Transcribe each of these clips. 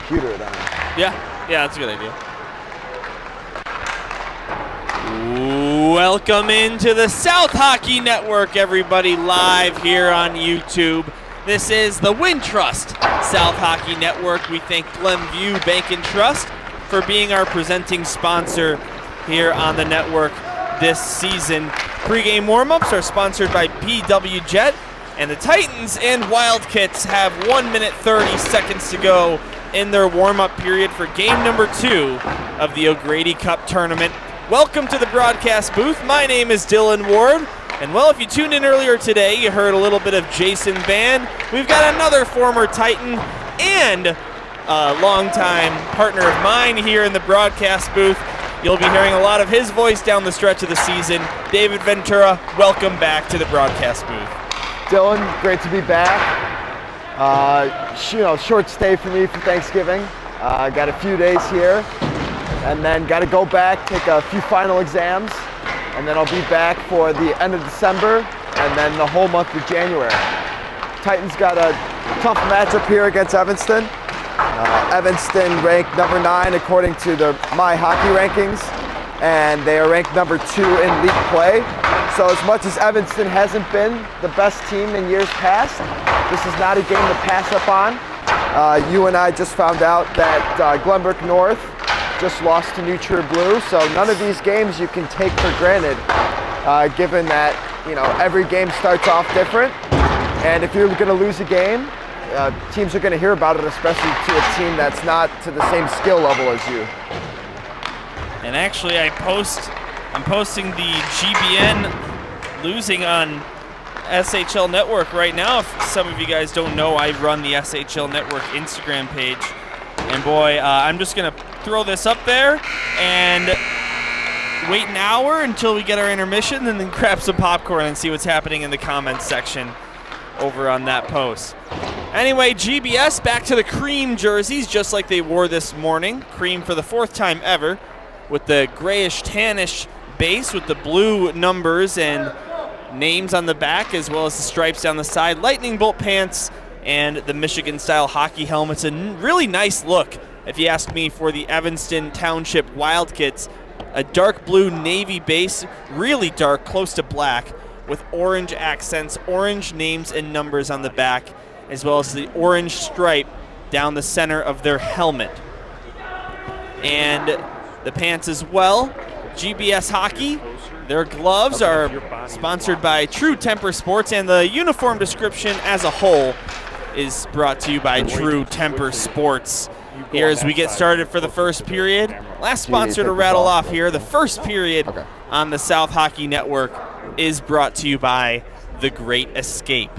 computer then. Yeah, that's a good idea. Welcome into the South Hockey Network, everybody, live here on YouTube. This is the Wintrust South Hockey Network. We thank Glenview Bank and Trust for being our presenting sponsor here on the network this season. Pre-game warm-ups are sponsored by PW Jet, and the Titans and Wildkits have 1 minute 30 seconds to go in their warm-up period for game number 2 of the O'Grady Cup tournament. Welcome to the broadcast booth. My name is Dylan Ward. And well, if you tuned in earlier today, you heard a little bit of Jason Band. We've got another former Titan and a longtime partner of mine here in the broadcast booth. You'll be hearing a lot of his voice down the stretch of the season. David Ventura, welcome back to the broadcast booth. Dylan, great to be back. Short stay for me for Thanksgiving. Got a few days here, and then got to go back, take a few final exams, and then I'll be back for the end of December, and then the whole month of January. Titans got a tough matchup here against Evanston. Evanston ranked number 9 according to the My Hockey rankings, and they are ranked number 2 in league play. So as much as Evanston hasn't been the best team in years past, this is not a game to pass up on. You and I just found out that Glenbrook North just lost to New Trier Blue, so none of these games you can take for granted, given that every game starts off different, and if you're going to lose a game, teams are going to hear about it, especially to a team that's not to the same skill level as you. And actually, I'm posting the GBN losing on SHL Network right now. If some of you guys don't know, I run the SHL Network Instagram page. And boy, I'm just going to throw this up there and wait an hour until we get our intermission, and then grab some popcorn and see what's happening in the comments section over on that post. Anyway, GBS back to the cream jerseys, just like they wore this morning. Cream for the 4th time ever, with the grayish tannish base with the blue numbers and names on the back, as well as the stripes down the side. Lightning bolt pants and the Michigan-style hockey helmets. A really nice look, if you ask me, for the Evanston Township Wildkits. A dark blue navy base, really dark, close to black, with orange accents, orange names and numbers on the back, as well as the orange stripe down the center of their helmet. And the pants as well. GBS Hockey, their gloves are sponsored by True Temper Sports, and the uniform description as a whole is brought to you by True Temper Sports. Here as we get started for the first period. Last sponsor to rattle off here, the first period on the South Hockey Network is brought to you by The Great Escape.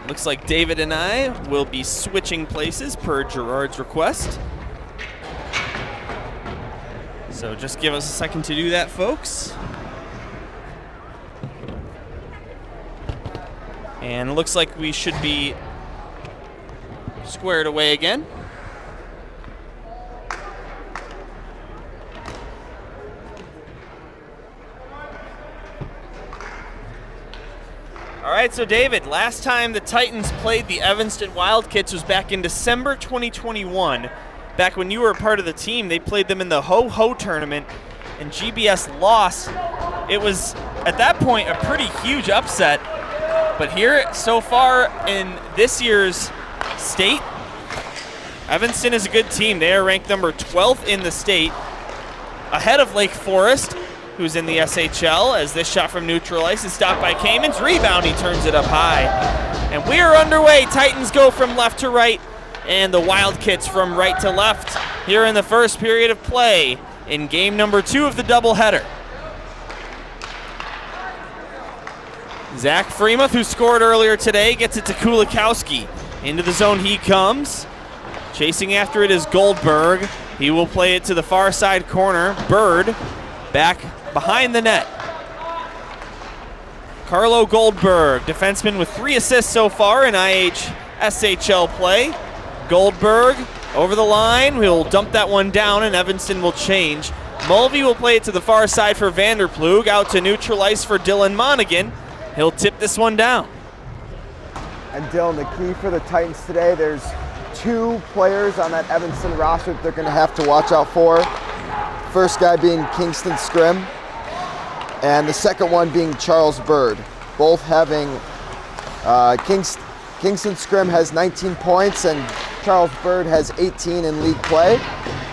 Looks like David and I will be switching places per Gerard's request. So just give us a second to do that, folks. And it looks like we should be squared away again. All right, so David, last time the Titans played the Evanston Wildkits was back in December 2021. Back when you were a part of the team, they played them in the Ho-Ho tournament, and GBS lost. It was, at that point, a pretty huge upset. But here, so far in this year's state, Evanston is a good team. They are ranked number 12th in the state, ahead of Lake Forest, who's in the SHL, as this shot from neutral ice is stopped by Kamen's rebound. He turns it up high. And we are underway. Titans go from left to right, and the Wildkits from right to left here in the first period of play in game number 2 of the doubleheader. Zach Freemuth, who scored earlier today, gets it to Kulikowski. Into the zone he comes. Chasing after it is Goldberg. He will play it to the far side corner. Bird back behind the net. Carlo Goldberg, defenseman with 3 assists so far in IHSHL play. Goldberg over the line. We'll dump that one down, and Evanston will change. Mulvey will play it to the far side for Vanderploeg, out to neutral ice for Dylan Monaghan. He'll tip this one down. And Dylan, the key for the Titans today, there's 2 players on that Evanston roster that they're going to have to watch out for. First guy being Kingston Scrim, and the second one being Charles Bird. Both having, Kingston Scrim has 19 points and Charles Bird has 18 in league play.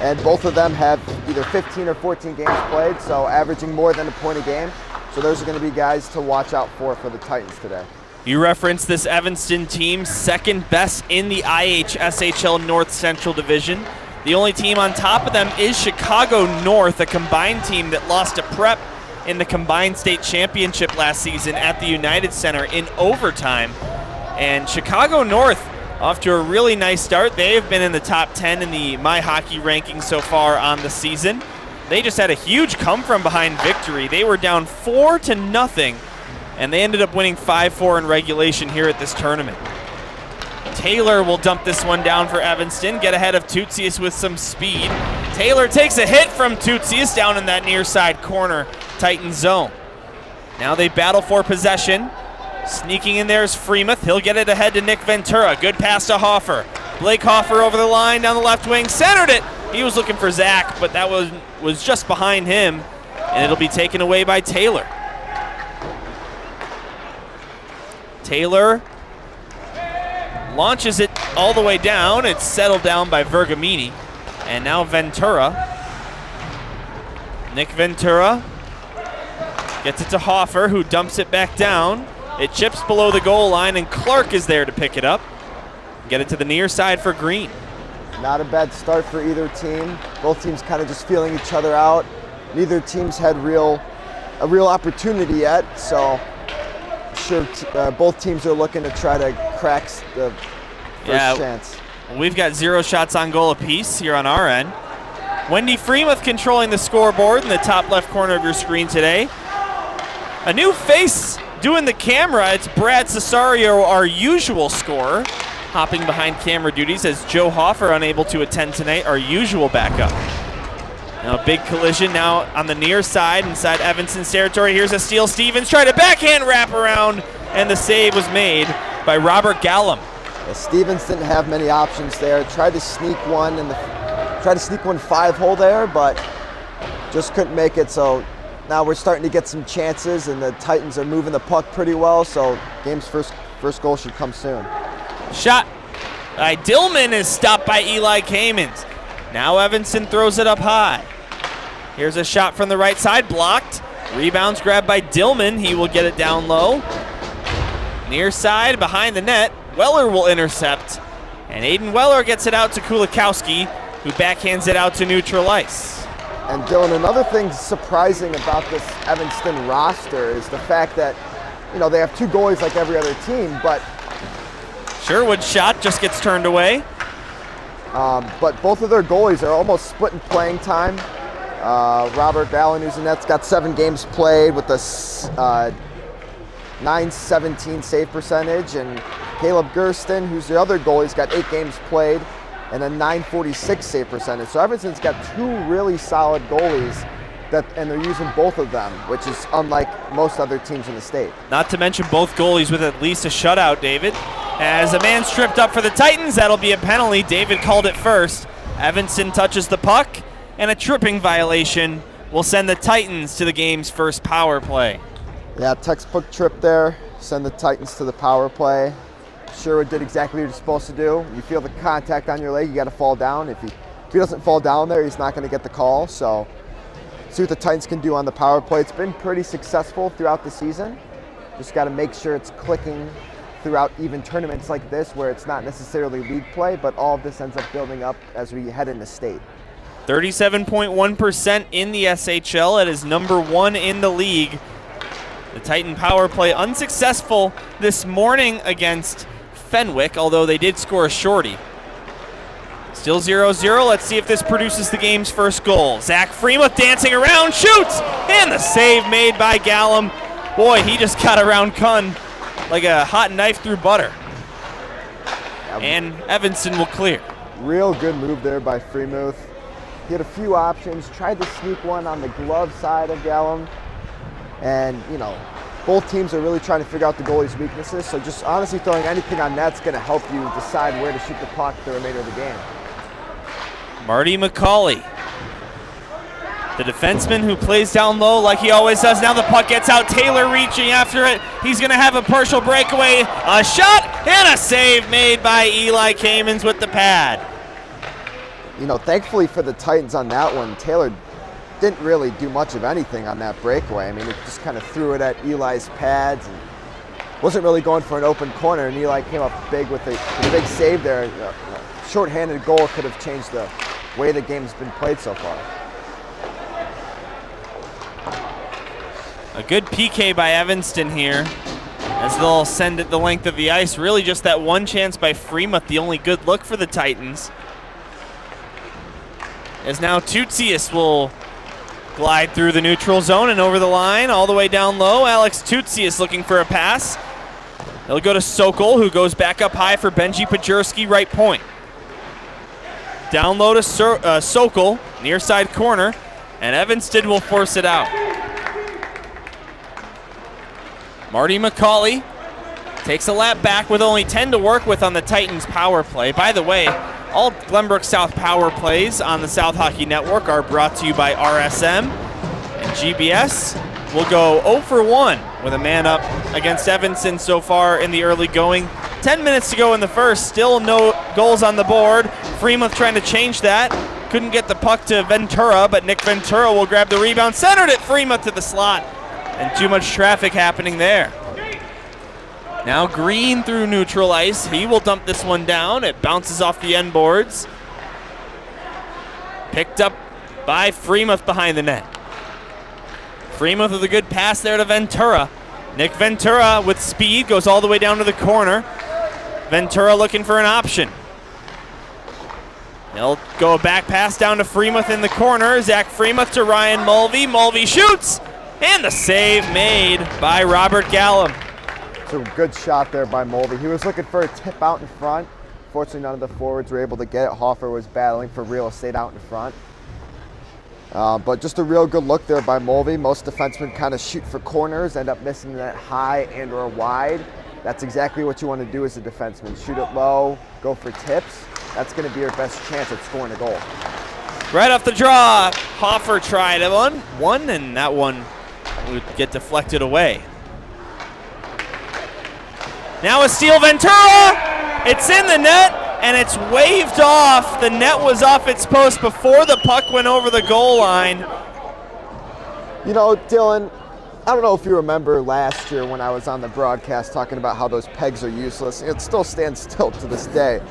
And both of them have either 15 or 14 games played, so averaging more than a point a game. So those are going to be guys to watch out for the Titans today. You referenced this Evanston team, second best in the IHSHL North Central Division. The only team on top of them is Chicago North, a combined team that lost to Prep in the combined state championship last season at the United Center in overtime. And Chicago North off to a really nice start. They have been in the top 10 in the My Hockey rankings so far on the season. They just had a huge come-from-behind victory. They were down 4-0, and they ended up winning 5-4 in regulation here at this tournament. Taylor will dump this one down for Evanston, get ahead of Tootsius with some speed. Taylor takes a hit from Tootsius down in that near side corner Titan zone. Now they battle for possession. Sneaking in there is Freemuth. He'll get it ahead to Nick Ventura. Good pass to Hoffer. Blake Hoffer over the line down the left wing, centered it. He was looking for Zach, but that was just behind him, and it'll be taken away by Taylor. Taylor launches it all the way down. It's settled down by Vergamini. And now Ventura. Nick Ventura gets it to Hoffer, who dumps it back down. It chips below the goal line, and Clark is there to pick it up. Get it to the near side for Green. Not a bad start for either team. Both teams kind of just feeling each other out. Neither team's had a real opportunity yet, so I'm sure both teams are looking to try to crack the first chance. We've got 0 shots on goal apiece here on our end. Wendy Freemuth controlling the scoreboard in the top left corner of your screen today. A new face doing the camera, it's Brad Cesario, our usual scorer, hopping behind camera duties as Joe Hoffer unable to attend tonight, our usual backup. Now a big collision now on the near side inside Evanston's territory. Here's a steal. Stevens tried a backhand wrap around, and the save was made by Robert Gallum. Yeah, Stevens didn't have many options there. Tried to sneak one 5-hole there, but just couldn't make it. So now we're starting to get some chances, and the Titans are moving the puck pretty well, so game's first goal should come soon. Shot by Dillman is stopped by Eli Kamens. Now Evanston throws it up high. Here's a shot from the right side, blocked. Rebounds grabbed by Dillman. He will get it down low. Near side, behind the net. Weller will intercept, and Aiden Weller gets it out to Kulikowski, who backhands it out to neutral ice. And Dylan, another thing surprising about this Evanston roster is the fact that, they have 2 goalies like every other team, but Sherwood's shot just gets turned away. But both of their goalies are almost splitting playing time. Robert Allen, who's in net's got 7 games played with a .917 save percentage, and Caleb Gersten, who's the other goalie, has got 8 games played and a .946 save percentage. So Evanston's got 2 really solid goalies, and they're using both of them, which is unlike most other teams in the state. Not to mention both goalies with at least a shutout, David. As a man stripped up for the Titans, that'll be a penalty. David called it first. Evanston touches the puck, and a tripping violation will send the Titans to the game's first power play. Yeah, textbook trip there. Send the Titans to the power play. Sherwood did exactly what you're supposed to do. You feel the contact on your leg, you got to fall down. If he doesn't fall down there, he's not going to get the call. So see what the Titans can do on the power play. It's been pretty successful throughout the season. Just got to make sure it's clicking throughout even tournaments like this, where it's not necessarily league play, but all of this ends up building up as we head into state. 37.1% in the SHL. It is number 1 in the league. The Titan power play unsuccessful this morning against Fenwick, although they did score a shorty. Still 0-0. Let's see if this produces the game's first goal. Zach Freemuth dancing around, shoots, and the save made by Gallum. Boy, he just got around Kunn like a hot knife through butter. And Evanston will clear. Real good move there by Freemuth. He had a few options, tried to sneak one on the glove side of Gallum. And, you know, both teams are really trying to figure out the goalie's weaknesses. So just honestly throwing anything on net's going to help you decide where to shoot the puck the remainder of the game. Marty McCauley, the defenseman who plays down low like he always does. Now the puck gets out. Taylor reaching after it. He's going to have a partial breakaway. A shot and a save made by Eli Kamens with the pad. You know, thankfully for the Titans on that one, Taylor didn't really do much of anything on that breakaway. I mean, it just kind of threw it at Eli's pads and wasn't really going for an open corner, and Eli came up big with a big save there. A shorthanded goal could have changed the way the game's been played so far. A good PK by Evanston here as they'll send it the length of the ice. Really just that one chance by Freemuth, the only good look for the Titans. As now Tutsius will glide through the neutral zone and over the line all the way down low. Alex Tutsius looking for a pass. They'll go to Sokol, who goes back up high for Benji Pajurski, right point. Down low to Sokol, near side corner, and Evanston will force it out. Marty McCauley takes a lap back with only 10 to work with on the Titans power play. By the way, all Glenbrook South power plays on the South Hockey Network are brought to you by RSM, and GBS will go 0 for 1 with a man up against Evanston so far in the early going. 10 minutes to go in the first, still no goals on the board. Freemuth trying to change that. Couldn't get the puck to Ventura, but Nick Ventura will grab the rebound. Centered it, Freemuth to the slot, and too much traffic happening there. Now Green through neutral ice. He will dump this one down. It bounces off the end boards. Picked up by Freemuth behind the net. Freemuth with a good pass there to Ventura. Nick Ventura with speed goes all the way down to the corner. Ventura looking for an option. He'll go a back pass down to Freemuth in the corner. Zach Freemuth to Ryan Mulvey. Mulvey shoots, and the save made by Robert Gallum. It's a good shot there by Mulvey. He was looking for a tip out in front. Fortunately, none of the forwards were able to get it. Hoffer was battling for real estate out in front. But just a real good look there by Mulvey. Most defensemen kind of shoot for corners, end up missing that high and or wide. That's exactly what you want to do as a defenseman. Shoot it low, go for tips. That's going to be your best chance at scoring a goal. Right off the draw, Hoffer tried one, and that one would get deflected away. Now a steal, Ventura! It's in the net, and it's waved off. The net was off its post before the puck went over the goal line. You know, Dylan, I don't know if you remember last year when I was on the broadcast talking about how those pegs are useless. It still stands still to this day.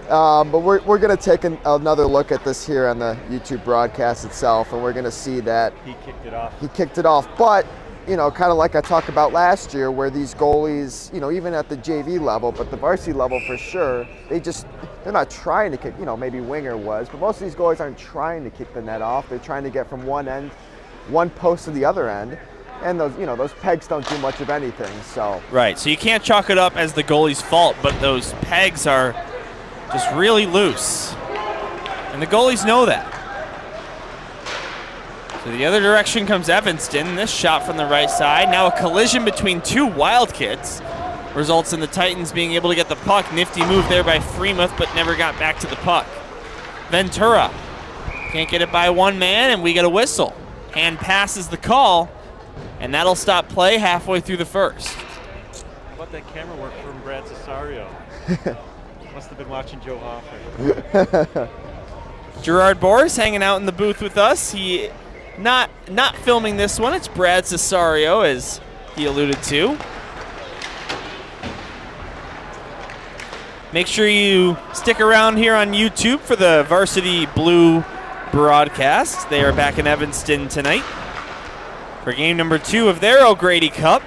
But we're going to take another look at this here on the YouTube broadcast itself, and we're going to see that he kicked it off. He kicked it off, but you know, kind of like I talked about last year, where these goalies, you know, even at the JV level, but the varsity level for sure, they're not trying to kick. You know, maybe Winger was, but most of these goalies aren't trying to kick the net off. They're trying to get from one post to the other end. And those pegs don't do much of anything. So right, so you can't chalk it up as the goalie's fault, but those pegs are just really loose, and the goalies know that. So the other direction comes Evanston. This shot from the right side. Now a collision between two Wildkits results in the Titans being able to get the puck. Nifty move there by Freemuth, but never got back to the puck. Ventura can't get it by one man, and we get a whistle. Hand passes the call, and that'll stop play halfway through the first. How about that camera work from Brad Cesario? Must have been watching Joe Hoffer. Gerard Boris hanging out in the booth with us. He not filming this one. It's Brad Cesario, as he alluded to. Make sure you stick around here on YouTube for the Varsity Blue broadcast. They are back in Evanston tonight for game number 2 of their O'Grady Cup.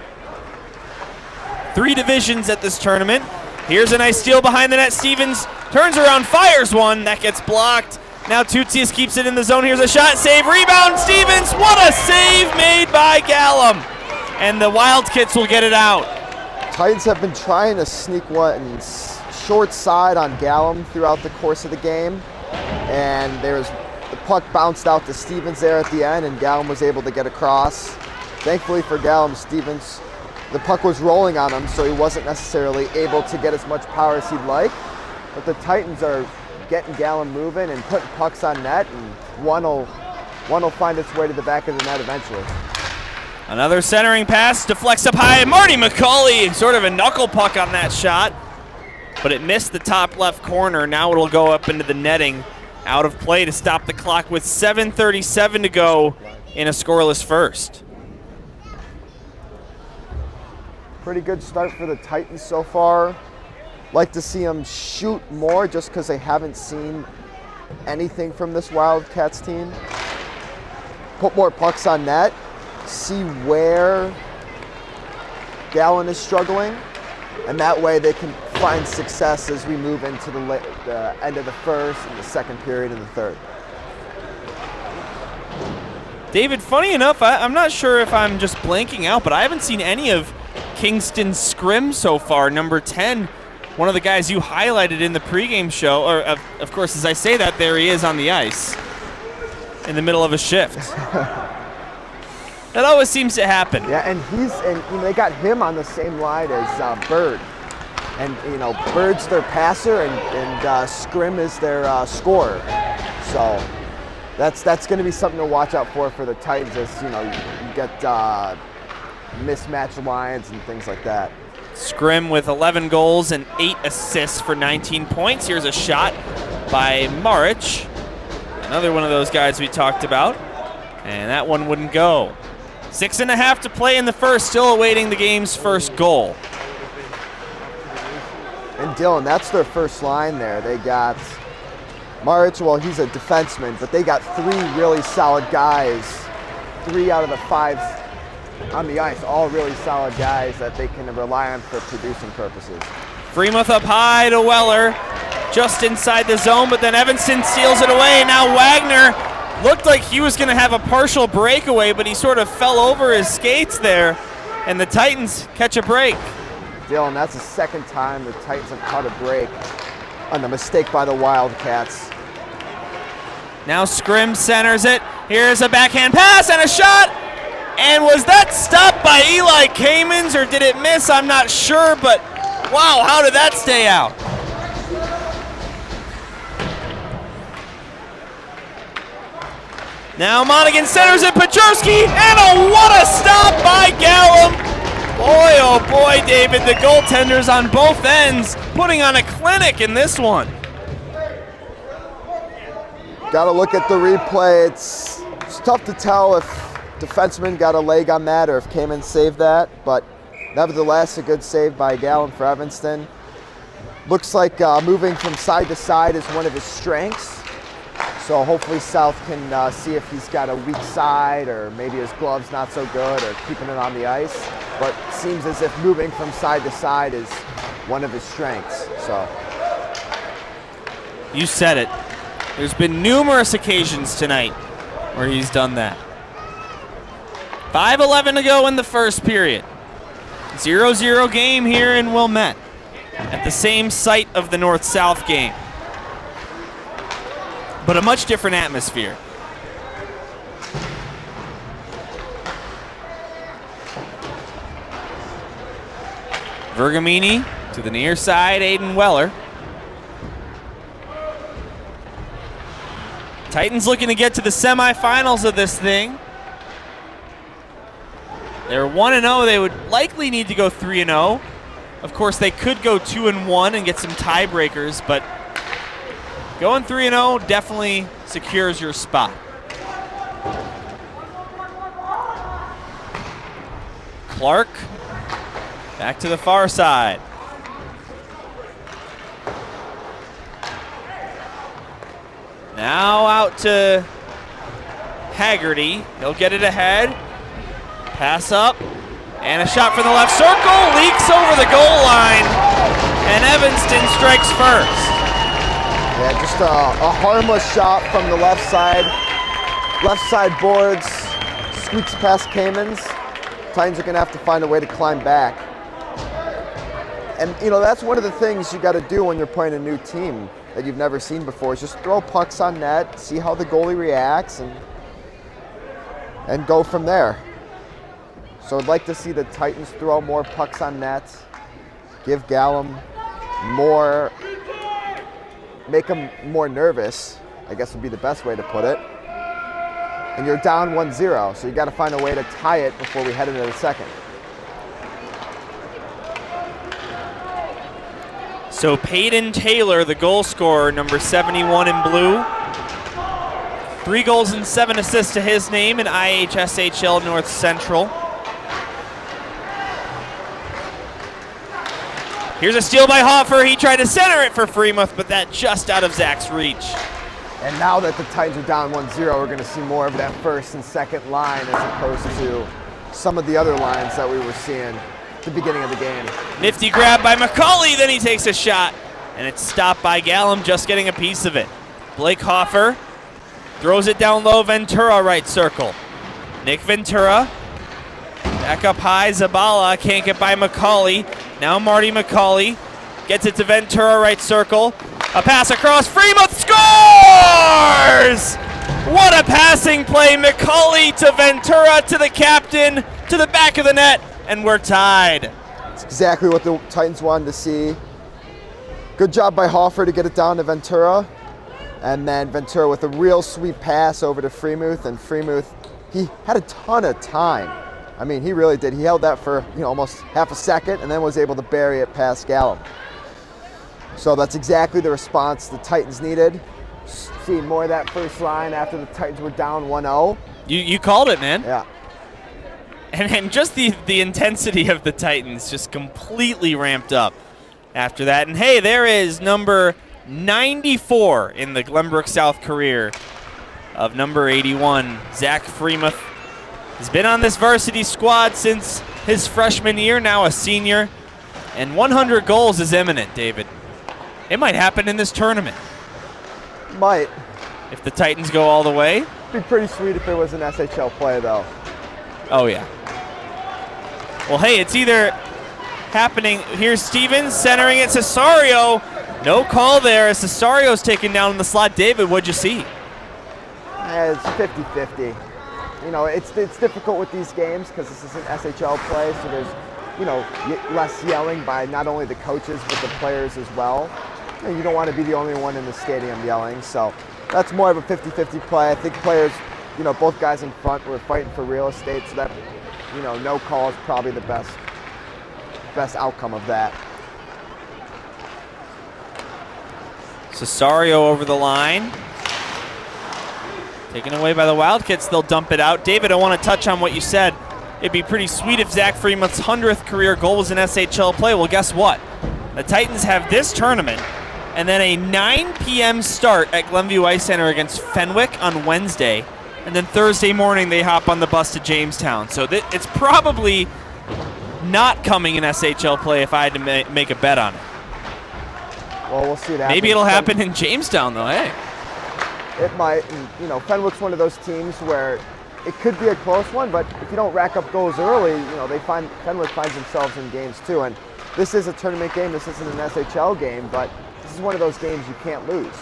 3 divisions at this tournament. Here's a nice steal behind the net. Stevens turns around, fires one. That gets blocked. Now Tutsius keeps it in the zone. Here's a shot, save, rebound. Stevens, what a save made by Gallum. And the Wildkits will get it out. Titans have been trying to sneak one short side on Gallum throughout the course of the game. And there's the puck bounced out to Stevens there at the end, and Gallum was able to get across. Thankfully for Gallum, Stevens, the puck was rolling on him, so he wasn't necessarily able to get as much power as he'd like. But the Titans are getting Gallum moving and putting pucks on net, and one will find its way to the back of the net eventually. Another centering pass, deflects up high. Marty McCauley, sort of a knuckle puck on that shot, but it missed the top left corner. Now it'll go up into the netting, out of play to stop the clock with 7:37 to go in a scoreless first. Pretty good start for the Titans so far. Like to see them shoot more just because they haven't seen anything from this Wildcats team. Put more pucks on net. See where Gallon is struggling, and that way they can find success as we move into the end of the first and the second period and the third. David, funny enough, I'm not sure if I'm just blanking out, but I haven't seen any of Kingston's scrim so far. Number 10, one of the guys you highlighted in the pregame show, or of course, as I say that, there he is on the ice in the middle of a shift. That always seems to happen. Yeah, and they got him on the same line as Bird. And Bird's their passer, and Scrim is their scorer. So that's going to be something to watch out for the Titans, as you get mismatched lines and things like that. Scrim with 11 goals and 8 assists for 19 points. Here's a shot by Marich, another one of those guys we talked about, and that one wouldn't go. 6.5 to play in the first, still awaiting the game's first goal. And Dylan, that's their first line there. They got Marich, well, he's a defenseman, but they got 3 really solid guys, 3 out of the 5 on the ice, all really solid guys that they can rely on for producing purposes. Freemuth up high to Weller, just inside the zone, but then Evanston steals it away. Now Wagner looked like he was going to have a partial breakaway, but he sort of fell over his skates there, and the Titans catch a break. Dylan, that's the second time the Titans have caught a break on the mistake by the Wildcats. Now Scrim centers it. Here's a backhand pass and a shot. And was that stopped by Eli Kamens, or did it miss? I'm not sure, but wow, how did that stay out? Now Monaghan centers it, Pechersky, and what a stop by Gallum. Boy, oh boy, David, the goaltenders on both ends putting on a clinic in this one. Got to look at the replay. It's tough to tell if defenseman got a leg on that or if Kamen saved that, but nevertheless, a good save by Gallum for Evanston. Looks like moving from side to side is one of his strengths. So hopefully South can see if he's got a weak side, or maybe his glove's not so good, or keeping it on the ice. But it seems as if moving from side to side is one of his strengths. So you said it. There's been numerous occasions tonight where he's done that. 5:11 to go in the first period. 0-0 game here in Wilmette at the same site of the North-South game, but a much different atmosphere. Vergamini to the near side, Aiden Weller. Titans looking to get to the semifinals of this thing. They're 1-0. They would likely need to go 3-0. Of course, they could go 2-1 and get some tiebreakers, but going 3-0 definitely secures your spot. Clark back to the far side. Now out to Haggerty. He'll get it ahead. Pass up. And a shot from the left circle. Leaks over the goal line. And Evanston strikes first. Yeah, just a harmless shot from the left side. Left side boards. Squeaks past Kamens. Titans are going to have to find a way to climb back. And, that's one of the things you got to do when you're playing a new team. that you've never seen before is just throw pucks on net, see how the goalie reacts, and go from there. So I'd like to see the Titans throw more pucks on net, give Gallum more, make him more nervous, I guess would be the best way to put it. And you're down 1-0, so you got to find a way to tie it before we head into the second. So Peyton Taylor, the goal scorer, number 71 in blue. 3 goals and 7 assists to his name in IHSHL North Central. Here's a steal by Hoffer. He tried to center it for Freemuth, but that just out of Zach's reach. And now that the Titans are down 1-0, we're going to see more of that first and second line as opposed to some of the other lines that we were seeing at the beginning of the game. Nifty grab by McCauley, then he takes a shot, and it's stopped by Gallum, just getting a piece of it. Blake Hoffer throws it down low, Ventura right circle. Nick Ventura, back up high, Zabala can't get by McCauley. Now Marty McCauley gets it to Ventura right circle. A pass across, Freemuth scores! What a passing play, McCauley to Ventura, to the captain, to the back of the net, and we're tied. It's exactly what the Titans wanted to see. Good job by Hoffer to get it down to Ventura. And then Ventura with a real sweet pass over to Freemuth, and Freemuth, he had a ton of time. I mean, he really did. He held that for almost half a second and then was able to bury it past Gallum. So that's exactly the response the Titans needed. Seeing more of that first line after the Titans were down 1-0. You called it, man. Yeah. And just the intensity of the Titans just completely ramped up after that. And hey, there is number 94 in the Glenbrook South career of number 81, Zach Freemuth. He's been on this varsity squad since his freshman year, now a senior. And 100 goals is imminent, David. It might happen in this tournament. Might. If the Titans go all the way. It'd be pretty sweet if it was an SHL play, though. Oh, yeah. Well, hey, it's either happening. Here's Stevens centering it. Cesario. No call there as Cesario's taken down in the slot. David, what'd you see? It's 50-50. It's difficult with these games because this is an SHL play, so there's, less yelling by not only the coaches but the players as well. You don't want to be the only one in the stadium yelling, so that's more of a 50-50 play. I think players, both guys in front were fighting for real estate, so that, no call is probably the best outcome of that. Cesario over the line. Taken away by the Wildkits, they'll dump it out. David, I want to touch on what you said. It'd be pretty sweet if Zach Freemuth's 100th career goal was an SHL play. Well, guess what? The Titans have this tournament and then a 9 p.m. start at Glenview Ice Center against Fenwick on Wednesday. And then Thursday morning, they hop on the bus to Jamestown. So it's probably not coming in SHL play if I had to make a bet on it. Well, we'll see that. Maybe it'll happen in Jamestown, though, hey. It might. And, Fenwick's one of those teams where it could be a close one, but if you don't rack up goals early, Fenwick finds themselves in games too. And this is a tournament game. This isn't an SHL game, but this is one of those games you can't lose.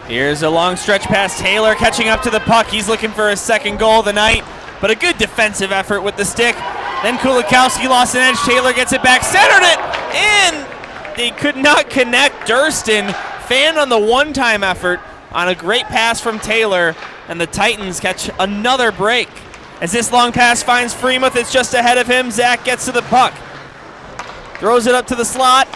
Here's a long stretch pass. Taylor catching up to the puck. He's looking for his second goal of the night, but a good defensive effort with the stick. Then Kulikowski lost an edge. Taylor gets it back, centered it in. They could not connect. Durston fanned on the one-time effort on a great pass from Taylor, and the Titans catch another break. As this long pass finds Freemuth, it's just ahead of him. Zach gets to the puck. Throws it up to the slot.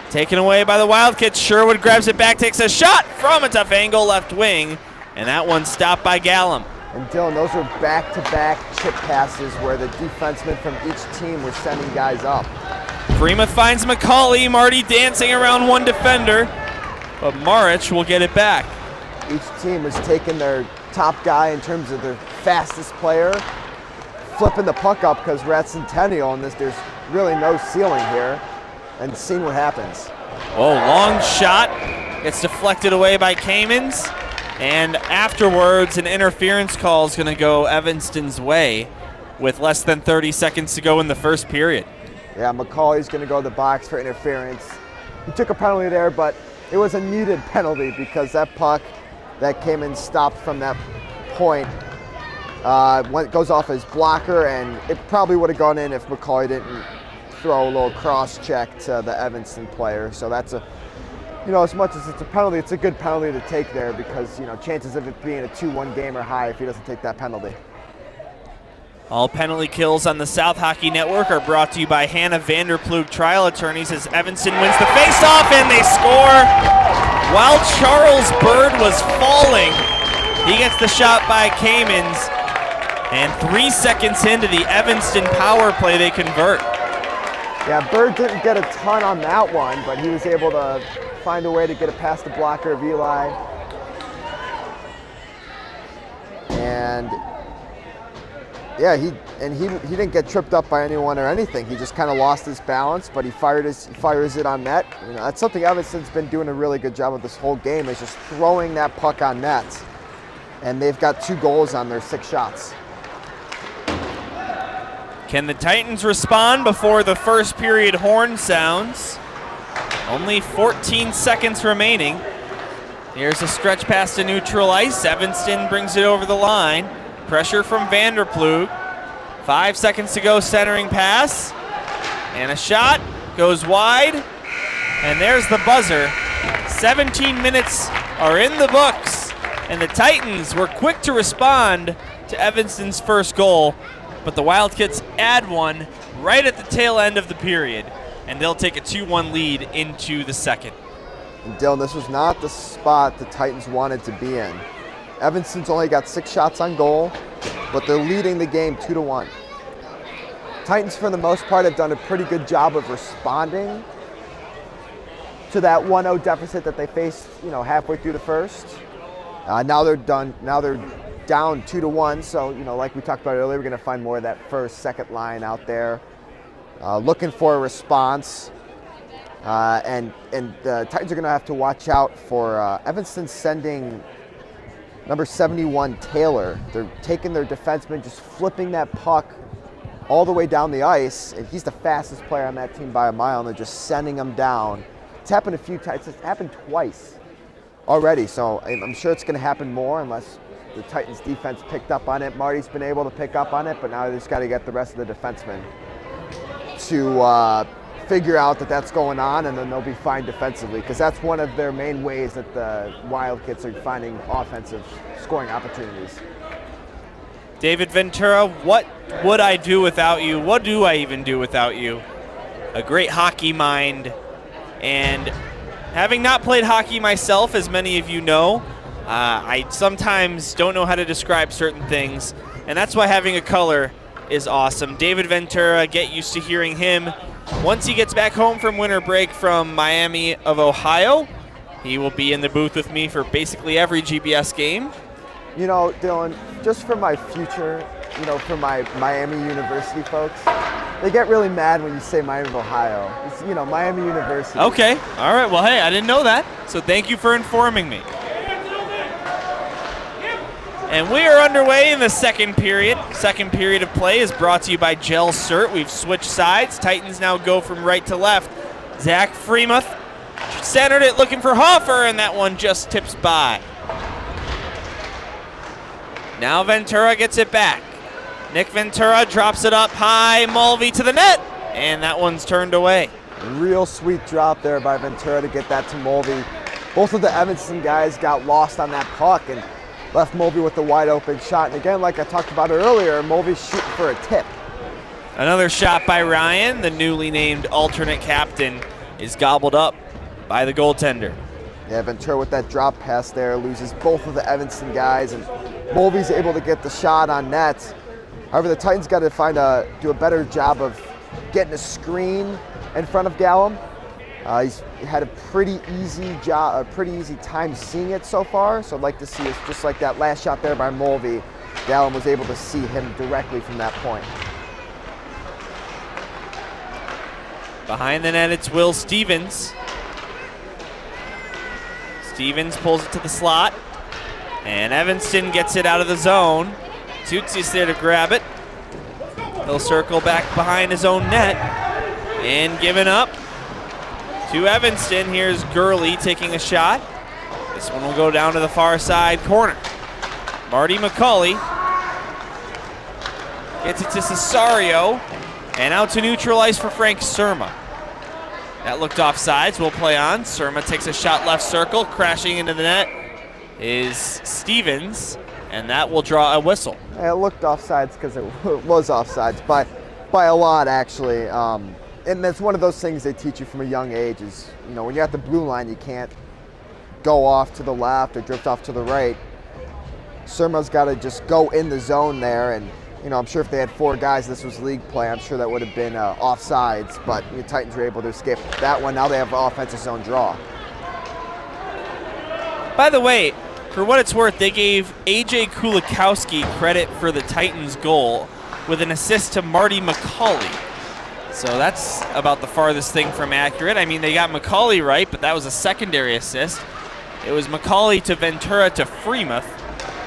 Taken away by the Wildkits. Sherwood grabs it back, takes a shot from a tough angle left wing, and that one's stopped by Gallum. And Dylan, those are back-to-back chip passes where the defensemen from each team were sending guys up. Freemuth finds McCauley. Marty dancing around one defender, but Marich will get it back. Each team was taking their top guy in terms of their fastest player, flipping the puck up because we're at Centennial and there's really no ceiling here, and seeing what happens. Oh, long shot. Gets deflected away by Kamens. And afterwards, an interference call is going to go Evanston's way with less than 30 seconds to go in the first period. Yeah, McCauley's going to go to the box for interference. he took a penalty there, but it was a needed penalty because that puck that came in stopped from that point when it goes off his blocker, and it probably would have gone in if McCauley didn't throw a little cross check to the Evanston player. So that's a, as much as it's a penalty, it's a good penalty to take there because, chances of it being a 2-1 game are high if he doesn't take that penalty. All penalty kills on the South Hockey Network are brought to you by Hannah Vanderplug Trial Attorneys as Evanston wins the faceoff and they score. While Charles Bird was falling, he gets the shot by Kamens, and 3 seconds into the Evanston power play, they convert. Yeah, Bird didn't get a ton on that one, but he was able to find a way to get it past the blocker of Eli. And yeah, he didn't get tripped up by anyone or anything. He just kind of lost his balance, but he fires it on net. That's something Evanston's been doing a really good job of this whole game, is just throwing that puck on net. And they've got 2 goals on their 6 shots. Can the Titans respond before the first period horn sounds? Only 14 seconds remaining. Here's a stretch pass to neutral ice. Evanston brings it over the line. Pressure from Vanderplug. 5 seconds to go, centering pass. And a shot goes wide. And there's the buzzer. 17 minutes are in the books. And the Titans were quick to respond to Evanston's first goal. But the Wildkits add one right at the tail end of the period. And they'll take a 2-1 lead into the second. And Dylan, this was not the spot the Titans wanted to be in. Evanston's only got 6 shots on goal, but they're leading the game 2-1. Titans, for the most part, have done a pretty good job of responding to that 1-0 deficit that they faced, halfway through the first. Now they're down 2-1. So, like we talked about earlier, we're going to find more of that first, second line out there, looking for a response. And the Titans are going to have to watch out for Evanston sending number 71, Taylor. They're taking their defenseman, just flipping that puck all the way down the ice, and he's the fastest player on that team by a mile, and they're just sending him down. It's happened a few times. It's happened twice already, so I'm sure it's going to happen more unless the Titans defense picked up on it. Marty's been able to pick up on it, but now they just got to get the rest of the defensemen to figure out that that's going on, and then they'll be fine defensively, because that's one of their main ways that the Wildkits are finding offensive scoring opportunities. David Ventura, what would I do without you? What do I even do without you? A great hockey mind, and having not played hockey myself, as many of you know, I sometimes don't know how to describe certain things, and that's why having a color is awesome. David Ventura, get used to hearing him. Once he gets back home from winter break from Miami of Ohio, he will be in the booth with me for basically every GBS game. Dylan, just for my future, for my Miami University folks, they get really mad when you say Miami of Ohio. It's, Miami University. Okay. All right. Well, hey, I didn't know that, so thank you for informing me. And we are underway in the second period. Second period of play is brought to you by Gel Cert. We've switched sides. Titans now go from right to left. Zach Freemuth centered it looking for Hoffer, and that one just tips by. Now Ventura gets it back. Nick Ventura drops it up high. Mulvey to the net, and that one's turned away. Real sweet drop there by Ventura to get that to Mulvey. Both of the Evanston guys got lost on that puck and left Mulvey with a wide open shot. And again, like I talked about earlier, Mulvey's shooting for a tip. Another shot by Ryan, the newly named alternate captain, is gobbled up by the goaltender. Yeah, Ventura with that drop pass there loses both of the Evanston guys, and Mulvey's able to get the shot on net. However, the Titans got to do a better job of getting a screen in front of Gallum. He's had a pretty easy time seeing it so far. So I'd like to see it just like that last shot there by Mulvey. Gallum was able to see him directly from that point. Behind the net, it's Will Stevens. Stevens pulls it to the slot, and Evanston gets it out of the zone. Tootsie's there to grab it. He'll circle back behind his own net, and given up. to Evanston. Here's Gurley taking a shot. This one will go down to the far side corner. Marty McCauley gets it to Cesario, and out to neutral ice for Frank Surma. That looked offsides. We'll play on. Surma takes a shot left circle. Crashing into the net is Stevens, and that will draw a whistle. It looked offsides because it was offsides by a lot, actually. And that's one of those things they teach you from a young age is, you know, when you're at the blue line, you can't go off to the left or drift off to the right. Surma's got to just go in the zone there, and you know, I'm sure if they had 4 guys, this was league play, I'm sure that would have been offsides, but the Titans were able to escape that one. Now they have offensive zone draw. By the way, for what it's worth, they gave A.J. Kulikowski credit for the Titans' goal with an assist to Marty McCauley. So that's about the farthest thing from accurate. I mean, they got McCauley right, but that was a secondary assist. It was McCauley to Ventura to Freemuth.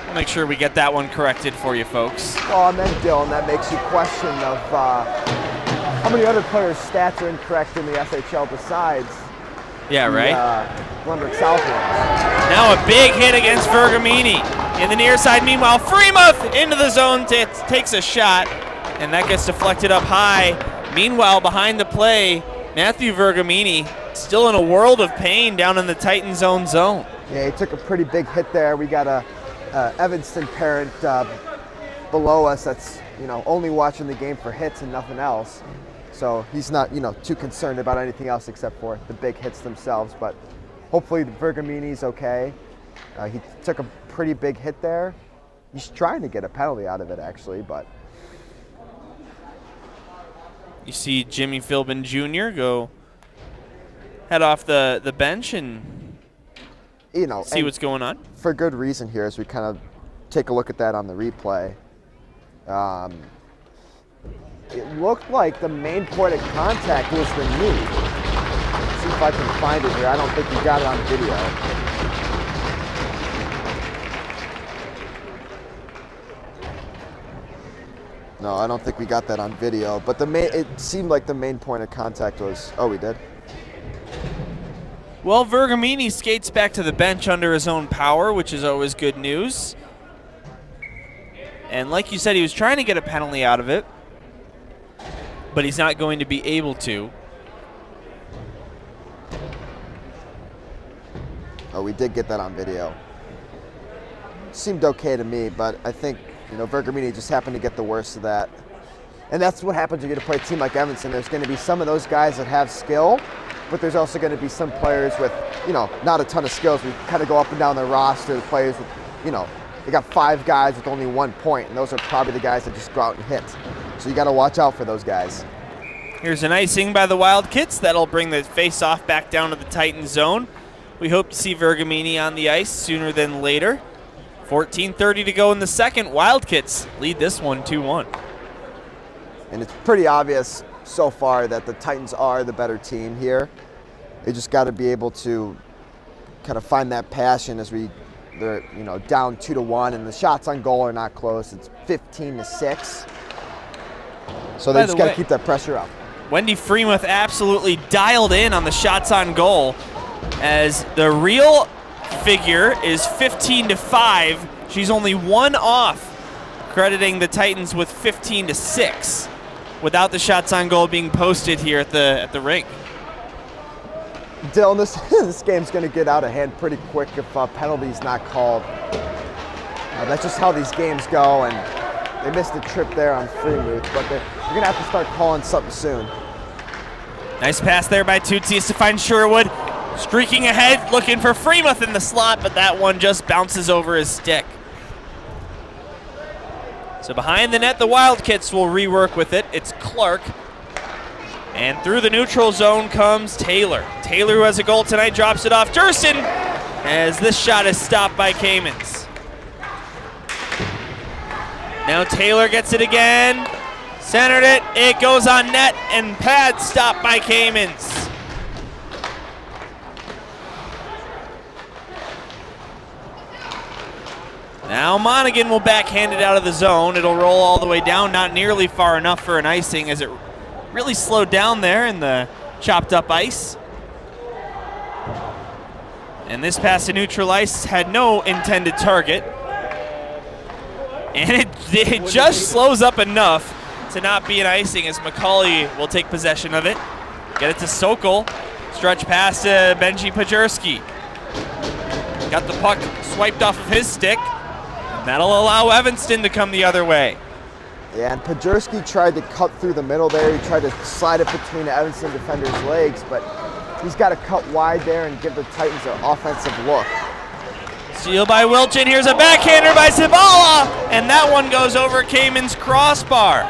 We'll make sure we get that one corrected for you folks. Well, and then Dylan, that makes you question of how many other players' stats are incorrect in the SHL besides right? Glenbrook South ones. Now a big hit against Vergamini. In the near side, meanwhile, Freemuth into the zone, takes a shot, and that gets deflected up high. Meanwhile, behind the play, Matthew Vergamini still in a world of pain down in the Titans' own zone. Yeah, he took a pretty big hit there. We got a Evanston parent below us that's, you know, only watching the game for hits and nothing else. So he's not, you know, too concerned about anything else except for the big hits themselves. But hopefully Vergamini's okay. He took a pretty big hit there. He's trying to get a penalty out of it, actually, but. You see Jimmy Philbin Jr. go head off the bench and, you know, see what's going on. For good reason here as we kind of take a look at that on the replay. It looked like the main point of contact was the knee. Let's see if I can find it here. I don't think we got it on video. No, I don't think we got that on video. But it seemed like the main point of contact was, oh, we did? Well, Vergamini skates back to the bench under his own power, which is always good news. And like you said, he was trying to get a penalty out of it, but he's not going to be able to. Oh, we did get that on video. Seemed okay to me, but I think, you know, Vergamini just happened to get the worst of that. And that's what happens when you get to play a team like Evanston. There's going to be some of those guys that have skill, but there's also going to be some players with, you know, not a ton of skills. We kind of go up and down the roster, the players with, you know, they got 5 guys with only 1 point, and those are probably the guys that just go out and hit. So you got to watch out for those guys. Here's an icing by the Wildkits. That'll bring the face-off back down to the Titans zone. We hope to see Vergamini on the ice sooner than later. 14:30 to go in the second. Wildkits lead this one 2-1. And it's pretty obvious so far that the Titans are the better team here. They just got to be able to kind of find that passion as they're, you know, down 2-1, and the shots on goal are not close. It's 15-6. So they just got to keep that pressure up. Wendy Freemuth absolutely dialed in on the shots on goal, as the real figure is 15-5. She's only 1 off, crediting the Titans with 15-6 without the shots on goal being posted here at the rink. Dylan, this game's going to get out of hand pretty quick if penalty's not called. That's just how these games go, and they missed a trip there on Freemuth, but they're going to have to start calling something soon. Nice pass there by Tootsies to find Sherwood. Streaking ahead, looking for Freemuth in the slot, but that one just bounces over his stick. So behind the net, the Wildkits will rework with it. It's Clark. And through the neutral zone comes Taylor. Taylor, who has a goal tonight, drops it off Durston, as this shot is stopped by Kamens. Now Taylor gets it again. Centered it. It goes on net, and pad stopped by Kamens. Now Monaghan will backhand it out of the zone. It'll roll all the way down, not nearly far enough for an icing, as it really slowed down there in the chopped up ice. And this pass to neutral ice had no intended target. And it just slows up enough to not be an icing as McCauley will take possession of it. Get it to Sokol. Stretch pass to Benji Pajerski. Got the puck swiped off of his stick. And that'll allow Evanston to come the other way. Yeah, and Pajerski tried to cut through the middle there. He tried to slide it between the Evanston defender's legs, but he's got to cut wide there and give the Titans an offensive look. Steal by Wilchin. Here's a backhander by Zabala, and that one goes over Kamen's crossbar.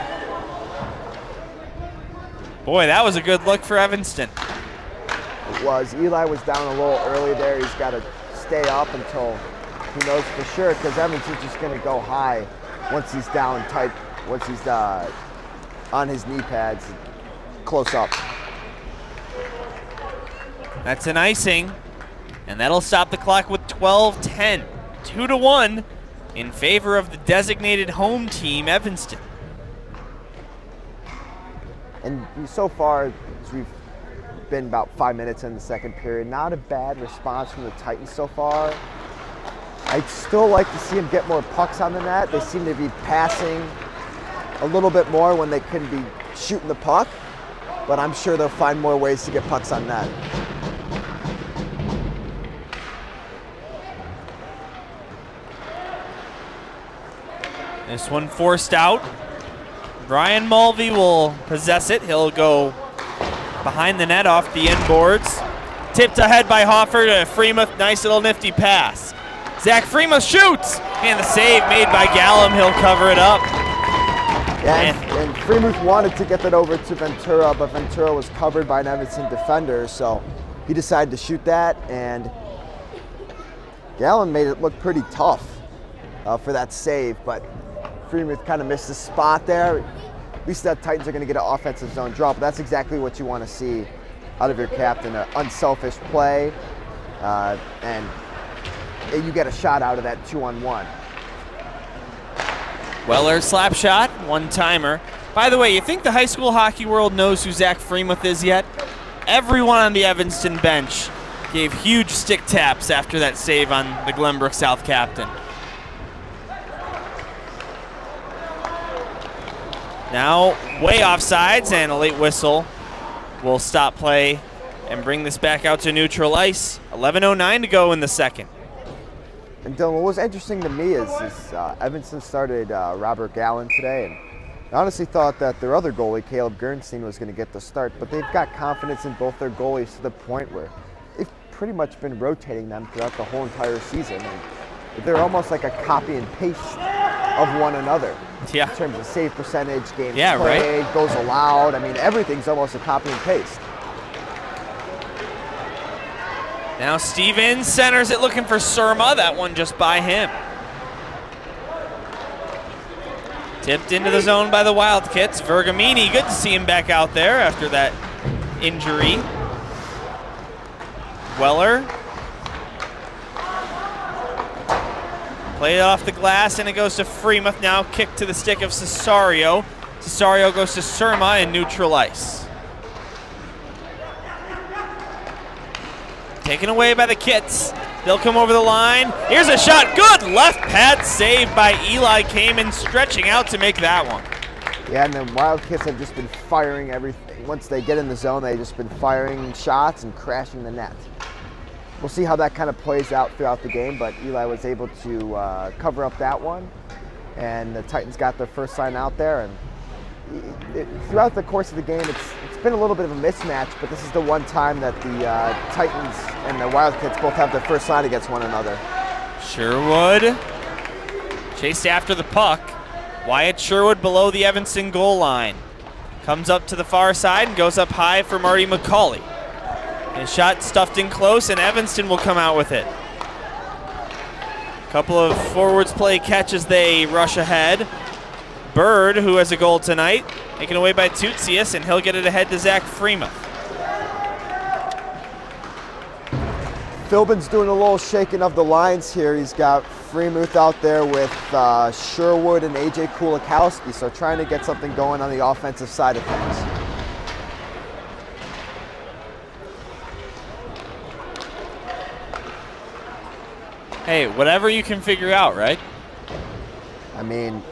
Boy, that was a good look for Evanston. It was. Eli was down a little early there. He's got to stay up until he knows for sure, because Evanston's just going to go high once he's down tight, once he's on his knee pads, close up. That's an icing, and that'll stop the clock with 12:10. 2-1 in favor of the designated home team, Evanston. And so far, as we've been about 5 minutes in the second period, not a bad response from the Titans so far. I'd still like to see them get more pucks on the net. They seem to be passing a little bit more when they couldn't be shooting the puck, but I'm sure they'll find more ways to get pucks on net. This one forced out. Brian Mulvey will possess it. He'll go behind the net off the inboards. Tipped ahead by Hoffer to Freemuth. Nice little nifty pass. Zach Freemuth shoots! And the save made by Gallum. He'll cover it up. Yeah, and Freemuth wanted to get that over to Ventura, but Ventura was covered by an Evanston defender, so he decided to shoot that, and Gallum made it look pretty tough for that save, but Freemuth kind of missed the spot there. At least the Titans are going to get an offensive zone draw, but that's exactly what you want to see out of your captain, an unselfish play, and you get a shot out of that 2-on-1. Weller slap shot, one-timer. By the way, you think the high school hockey world knows who Zach Freemuth is yet? Everyone on the Evanston bench gave huge stick taps after that save on the Glenbrook South captain. Now, way offsides, and a late whistle will stop play and bring this back out to neutral ice. 11:09 to go in the second. And Dylan, what was interesting to me is Evanston started Robert Gallen today, and I honestly thought that their other goalie, Caleb Gernstein, was going to get the start, but they've got confidence in both their goalies to the point where they've pretty much been rotating them throughout the whole entire season. And they're almost like a copy and paste of one another. Yeah. In terms of save percentage, games Yeah, played, right. goals allowed. I mean, everything's almost a copy and paste. Now Stevens centers it looking for Surma. That one just by him. Tipped into the zone by the Wildkits. Vergamini, good to see him back out there after that injury. Weller. Play it off the glass, and it goes to Freemuth. Now kick to the stick of Cesario. Cesario goes to Surma in neutral ice. Taken away by the Kits. They'll come over the line. Here's a shot. Good left pad save by Eli Kamen, stretching out to make that one. Yeah, and the Wildkits have just been firing everything. Once they get in the zone, they've just been firing shots and crashing the net. We'll see how that kind of plays out throughout the game, but Eli was able to cover up that one, and the Titans got their first line out there. And throughout the course of the game, it's been a little bit of a mismatch, but this is the one time that the Titans and the Wildcats both have their first line against one another. Sherwood chased after the puck. Wyatt Sherwood below the Evanston goal line. Comes up to the far side and goes up high for Marty McCauley. His shot stuffed in close, and Evanston will come out with it. Couple of forwards play catch as they rush ahead. Bird, who has a goal tonight, taken away by Tutsius, and he'll get it ahead to Zach Freemuth. Philbin's doing a little shaking of the lines here. He's got Freemuth out there with Sherwood and AJ Kulikowski, so trying to get something going on the offensive side of things. Hey, whatever you can figure out, right? I mean,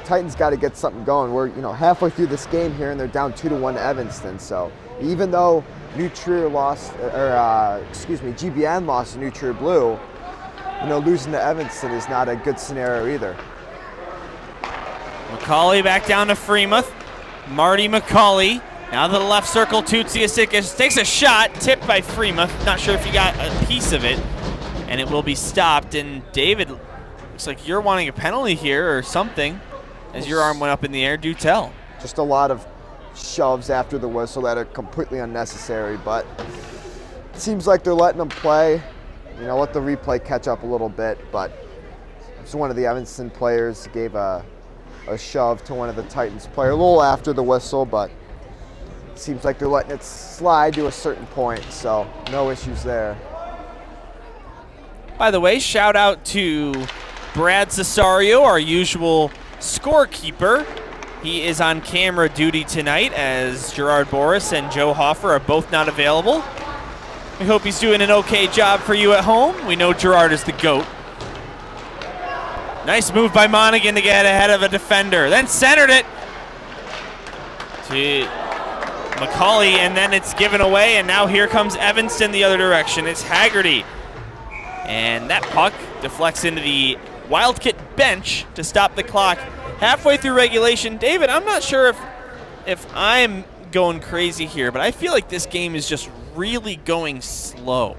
Titans got to get something going. We're halfway through this game here, and they're down 2-1 to Evanston. So even though GBN lost to New Trier Blue, losing to Evanston is not a good scenario either. McCauley back down to Freemuth. Marty McCauley. Now to the left circle, Tutsiasik takes a shot, tipped by Freemuth. Not sure if he got a piece of it, and it will be stopped. And David, looks like you're wanting a penalty here or something as your arm went up in the air. Do tell. Just a lot of shoves after the whistle that are completely unnecessary, but it seems like they're letting them play. Let the replay catch up a little bit, but it's one of the Evanston players gave a shove to one of the Titans player a little after the whistle, but it seems like they're letting it slide to a certain point, so no issues there. By the way, shout out to Brad Cesario, our usual scorekeeper. He is on camera duty tonight as Gerard Boris and Joe Hoffer are both not available. We hope he's doing an okay job for you at home. We know Gerard is the GOAT. Nice move by Monaghan to get ahead of a defender. Then centered it to McCauley, and then it's given away, and now here comes Evanston the other direction. It's Haggerty. And that puck deflects into the Wildkit bench to stop the clock halfway through regulation. David, I'm not sure if I'm going crazy here, but I feel like this game is just really going slow.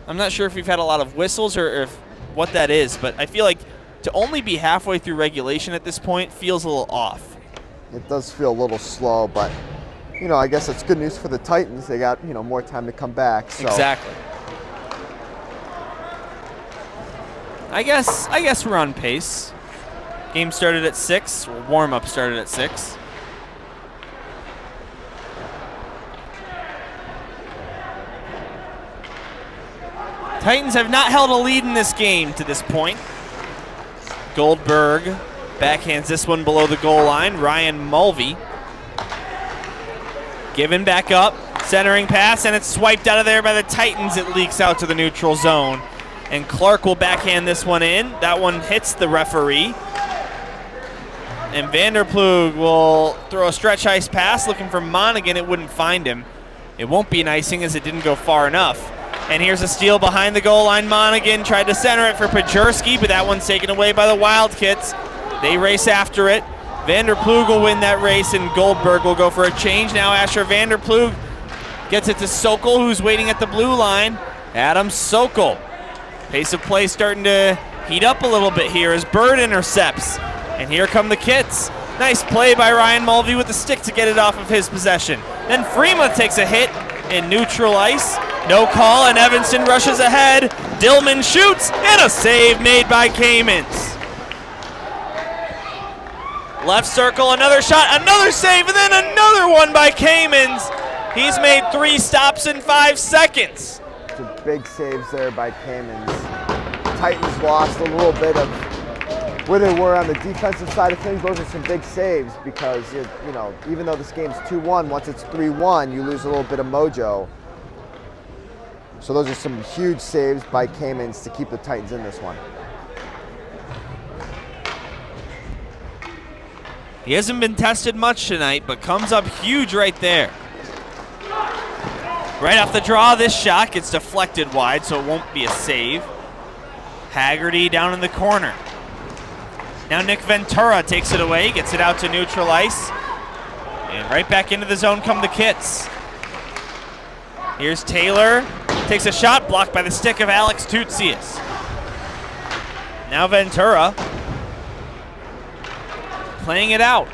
I'm not sure if we've had a lot of whistles or if what that is, but I feel like to only be halfway through regulation at this point feels a little off. It does feel a little slow, but I guess it's good news for the Titans. They got more time to come back. So. Exactly. I guess we're on pace. Game started at 6. Warm-up started at 6. Titans have not held a lead in this game to this point. Goldberg backhands this one below the goal line. Ryan Mulvey given back up, centering pass, and it's swiped out of there by the Titans. It leaks out to the neutral zone. And Clark will backhand this one in. That one hits the referee. And Vanderplug will throw a stretch ice pass looking for Monaghan. It wouldn't find him. It won't be an icing as it didn't go far enough. And here's a steal behind the goal line. Monaghan tried to center it for Pajurski, but that one's taken away by the Wildkits. They race after it. Vanderplug will win that race, and Goldberg will go for a change. Now Asher Vanderplug gets it to Sokol, who's waiting at the blue line. Adam Sokol. Pace of play starting to heat up a little bit here as Bird intercepts. And here come the Kits. Nice play by Ryan Mulvey with the stick to get it off of his possession. Then Freemuth takes a hit in neutral ice. No call, and Evanston rushes ahead. Dillman shoots, and a save made by Kamens. Left circle, another shot, another save, and then another one by Kamens. He's made 3 stops in 5 seconds. Some big saves there by Kamens. Titans lost a little bit of where they were on the defensive side of things. Those are some big saves because, even though this game's 2-1, once it's 3-1, you lose a little bit of mojo. So those are some huge saves by Kamens to keep the Titans in this one. He hasn't been tested much tonight, but comes up huge right there. Right off the draw, this shot gets deflected wide, so it won't be a save. Haggerty down in the corner. Now Nick Ventura takes it away, gets it out to neutral ice. And right back into the zone come the Kits. Here's Taylor, takes a shot, blocked by the stick of Alex Tutsias. Now Ventura, playing it out.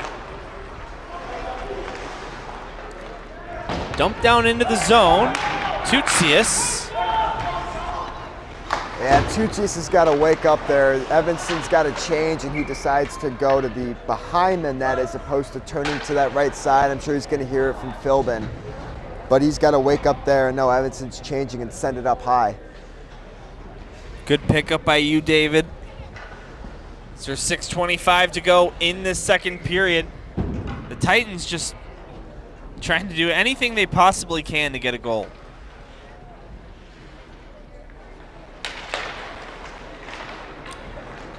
Dump down into the zone, Tutsias. Yeah, Tutsias has got to wake up there. Evanston's got to change, and he decides to go to the behind the net as opposed to turning to that right side. I'm sure he's going to hear it from Philbin. But he's got to wake up there and know Evanston's changing and send it up high. Good pickup by you, David. There's 6:25 to go in this second period. The Titans just trying to do anything they possibly can to get a goal.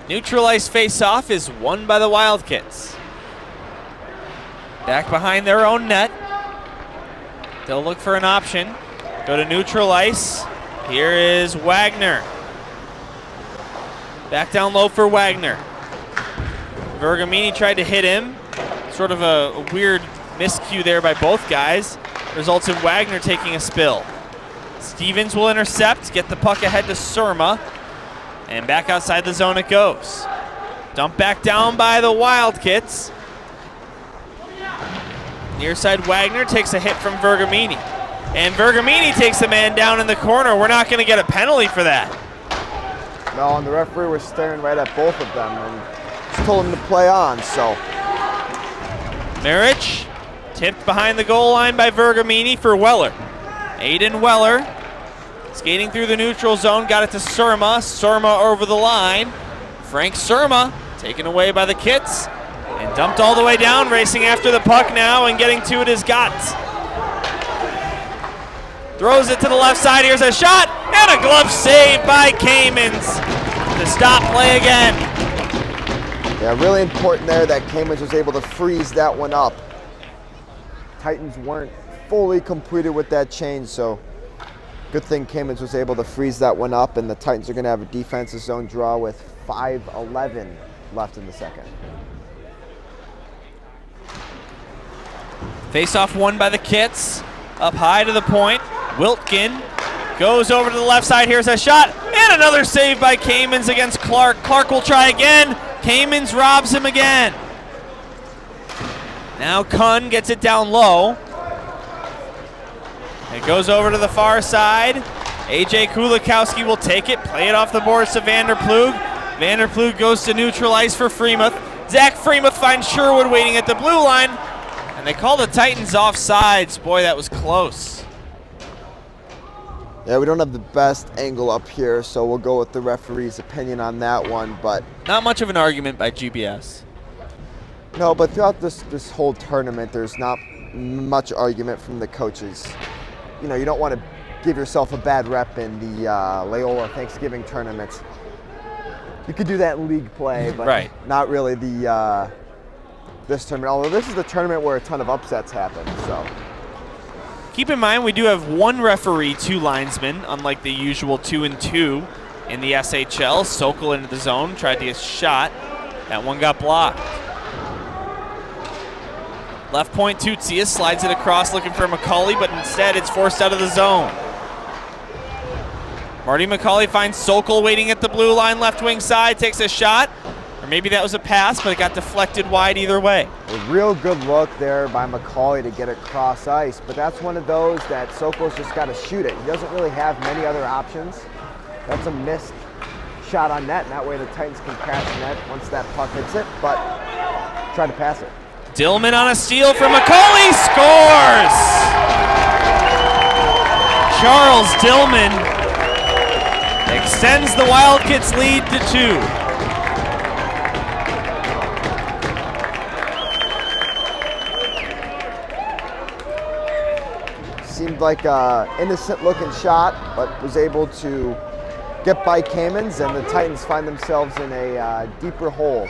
Neutral ice face-off is won by the Wildkits. Back behind their own net. They'll look for an option. Go to neutral ice. Here is Wagner. Back down low for Wagner. Vergamini tried to hit him. Sort of a weird miscue there by both guys. Results in Wagner taking a spill. Stevens will intercept, get the puck ahead to Surma. And back outside the zone it goes. Dumped back down by the Wildkits. Near side Wagner takes a hit from Vergamini. And Vergamini takes a man down in the corner. We're not going to get a penalty for that. No, and the referee was staring right at both of them and just told him to play on, so. Marich tipped behind the goal line by Vergamini for Weller. Aiden Weller skating through the neutral zone, got it to Surma. Surma over the line. Frank Surma taken away by the Kits and dumped all the way down, racing after the puck now and getting to it is Gotts. Throws it to the left side. Here's a shot and a glove save by Kamens to stop play again. Yeah, really important there that Kamens was able to freeze that one up. Titans weren't fully completed with that change, so good thing Kamens was able to freeze that one up, and the Titans are going to have a defensive zone draw with 5:11 left in the second. Face-off won by the Kits. Up high to the point. Wiltkin goes over to the left side. Here's a shot and another save by Kamens against Clark. Clark will try again. Kamens robs him again. Now Kunn gets it down low. It goes over to the far side. AJ Kulikowski will take it, play it off the boards to Vanderplug. Vanderplug goes to neutral ice for Freemuth. Zach Freemuth finds Sherwood waiting at the blue line, and they call the Titans offsides. Boy, that was close. Yeah, we don't have the best angle up here, so we'll go with the referee's opinion on that one, but Not much of an argument by GBS. no, but throughout this whole tournament, there's not much argument from the coaches. You know, you don't want to give yourself a bad rep in the Loyola Thanksgiving tournaments. You could do that in league play, but Right. not really this tournament. Although this is the tournament where a ton of upsets happen, so. Keep in mind, we do have one referee, two linesmen, unlike the usual 2 and 2 in the SHL. Sokol into the zone, tried to get a shot. That one got blocked. Left point, Tutsia slides it across looking for McCauley, but instead it's forced out of the zone. Marty McCauley finds Sokol waiting at the blue line, left wing side, takes a shot. Or maybe that was a pass, but it got deflected wide either way. A real good look there by McCauley to get it cross ice, but that's one of those that Sokol's just got to shoot it. He doesn't really have many other options. That's a missed shot on net, and that way the Titans can crash net once that puck hits it, but try to pass it. Dillman on a steal from McCauley, scores! Charles Dillman extends the Wildkits lead to 2. Seemed like an innocent-looking shot, but was able to get by Kamens, and the Titans find themselves in a deeper hole.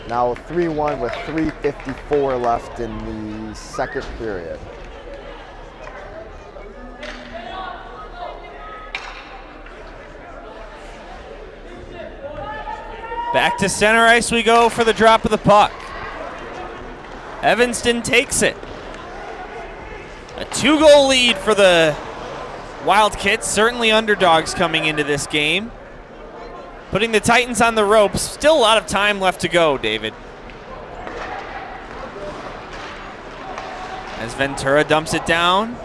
Now 3-1 with 3:54 left in the second period. Back to center ice we go for the drop of the puck. Evanston takes it. A 2-goal lead for the Wildkits, certainly underdogs coming into this game. Putting the Titans on the ropes. Still a lot of time left to go, David. As Ventura dumps it down.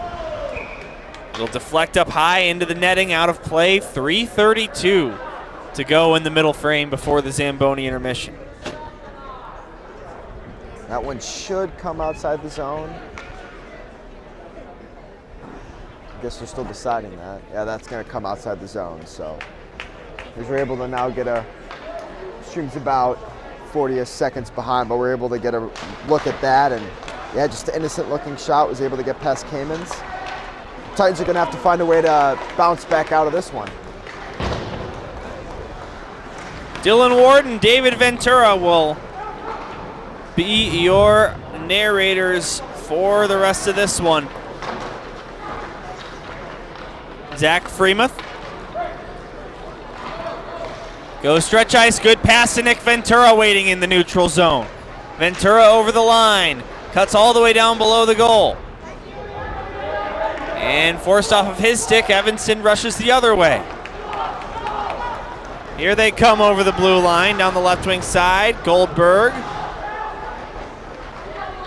It'll deflect up high into the netting, out of play. 3:32 to go in the middle frame before the Zamboni intermission. That one should come outside the zone. I guess they're still deciding that. Yeah, that's going to come outside the zone, so. We're able to now get stream's about 40 seconds behind, but we're able to get a look at that, and yeah, just an innocent looking shot, was able to get past Kamens. Titans are gonna have to find a way to bounce back out of this one. Dylan Ward and David Ventura will be your narrators for the rest of this one. Zach Freemuth. Go stretch ice, good pass to Nick Ventura waiting in the neutral zone. Ventura over the line, cuts all the way down below the goal. And forced off of his stick, Evanston rushes the other way. Here they come over the blue line, down the left wing side, Goldberg.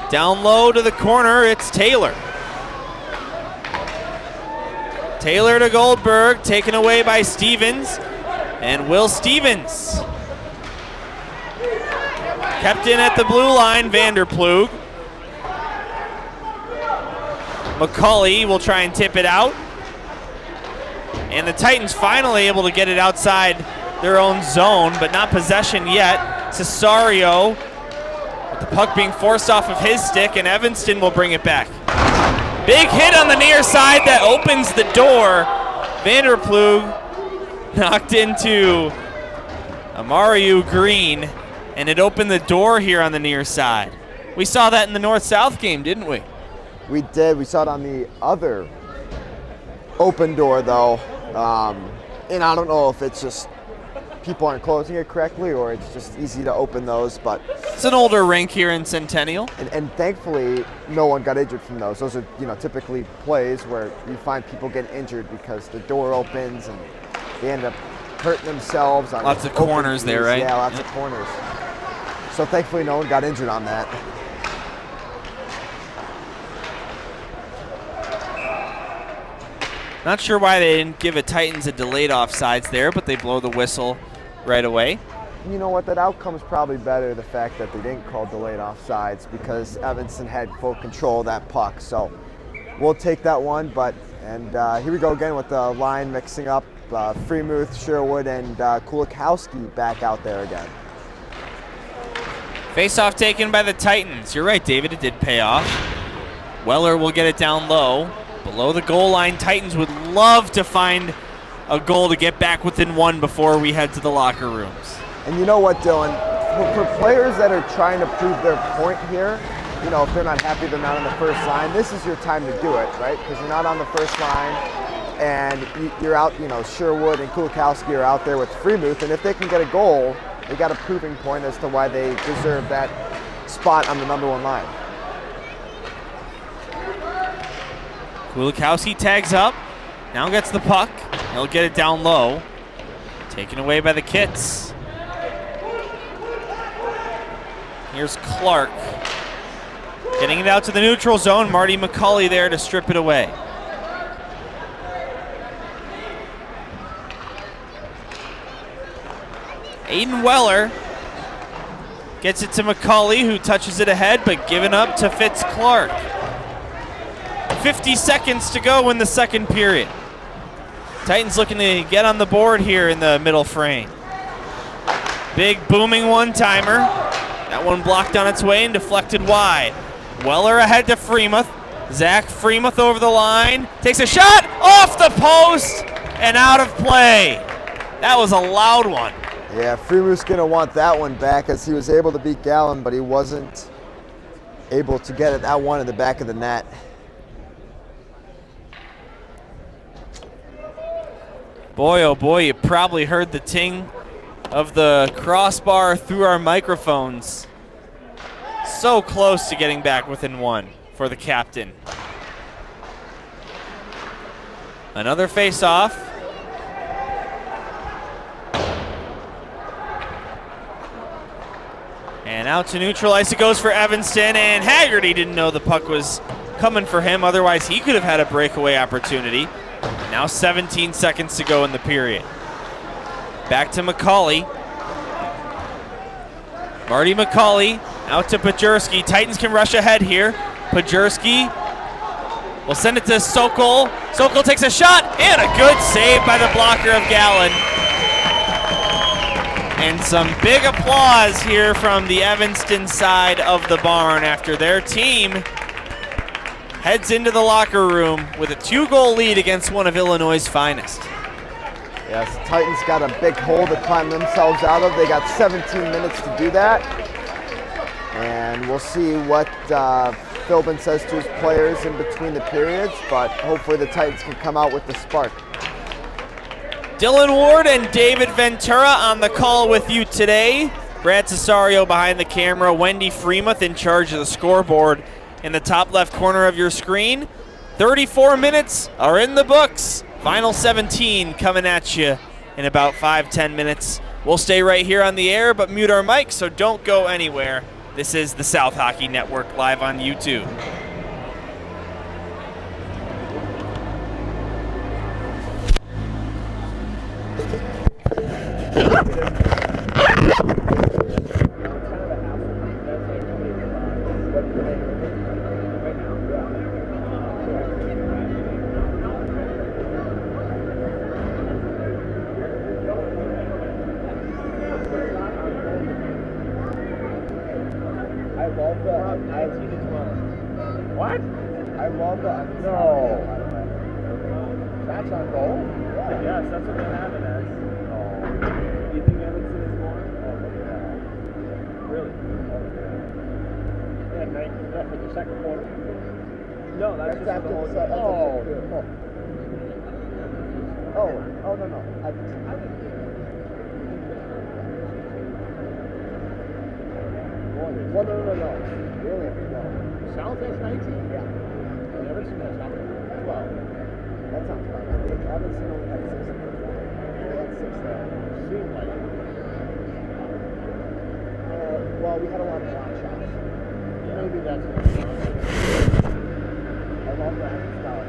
Down low to the corner, it's Taylor. Taylor to Goldberg, taken away by Stevens. And Will Stevens. Kept in at the blue line, Vanderplug. McCauley will try and tip it out. And the Titans finally able to get it outside their own zone, but not possession yet. Cesario with the puck being forced off of his stick, and Evanston will bring it back. Big hit on the near side that opens the door. Vanderplug knocked into Amariu Green, and it opened the door here on the near side. We saw that in the North-South game, didn't we? We did. We saw it on the other open door, though. And I don't know if it's just people aren't closing it correctly or it's just easy to open those, but it's an older rink here in Centennial. And thankfully, no one got injured from those. Those are, typically plays where you find people getting injured because the door opens and they end up hurting themselves. On lots of corners there, right? Yeah, lots of corners. So thankfully, no one got injured on that. Not sure why they didn't give it Titans a delayed offsides there, but they blow the whistle right away. You know what, that outcome's probably better, the fact that they didn't call delayed offsides, because Evanston had full control of that puck. So we'll take that one, and here we go again with the line mixing up. Freemuth, Sherwood, and Kulikowski back out there again. Face-off taken by the Titans. You're right, David, it did pay off. Weller will get it down low. Below the goal line, Titans would love to find a goal to get back within one before we head to the locker rooms. And you know what, Dylan? For players that are trying to prove their point here, if they're not happy they're not on the first line, this is your time to do it, right? Because you're not on the first line, and you're out, Sherwood and Kulikowski are out there with Freemuth, and if they can get a goal, they got a proving point as to why they deserve that spot on the number one line. Kulikowski tags up, now gets the puck. He'll get it down low. Taken away by the Kits. Here's Clark. Getting it out to the neutral zone. Marty McCauley there to strip it away. Aiden Weller gets it to McCauley, who touches it ahead, but given up to Fitz Clark. 50 seconds to go in the second period. Titans looking to get on the board here in the middle frame. Big booming one-timer. That one blocked on its way and deflected wide. Weller ahead to Freemuth. Zach Freemuth over the line. Takes a shot off the post and out of play. That was a loud one. Yeah, Freemuth's going to want that one back, as he was able to beat Gallen, but he wasn't able to get it that one in the back of the net. Boy, oh boy, you probably heard the ting of the crossbar through our microphones. So close to getting back within one for the captain. Another face-off. And out to neutral ice it goes for Evanston, and Haggerty didn't know the puck was coming for him, otherwise he could have had a breakaway opportunity. Now 17 seconds to go in the period. Back to McCauley. Marty McCauley out to Pajurski. Titans can rush ahead here. Pajurski will send it to Sokol. Sokol takes a shot, and a good save by the blocker of Gallen. And some big applause here from the Evanston side of the barn after their team heads into the locker room with a 2-goal lead against one of Illinois' finest. Yes, Titans got a big hole to climb themselves out of. They got 17 minutes to do that. And we'll see what Philbin says to his players in between the periods, but hopefully the Titans can come out with the spark. Dylan Ward and David Ventura on the call with you today. Brad Cesario behind the camera, Wendy Freemuth in charge of the scoreboard in the top left corner of your screen. 34 minutes are in the books. Final 17 coming at you in about 5-10 minutes. We'll stay right here on the air, but mute our mics, so don't go anywhere. This is the South Hockey Network live on YouTube. What? I love that. No. That's on goal? Yeah. Yes, that's what they have it as. Oh. You think Evanston is more? Oh, yeah. Really? Yeah, is that for the second quarter? No, that's just after the whole second. Oh, no. Well, no. Really? No. South has 19? Yeah. And Evanston has how many? 12. That sounds about right. Evanston only had 6. They had 6 there. Seemed like it. Well, we had a lot of shot shots. Yeah. Maybe that's what it was. I love the Evanston style.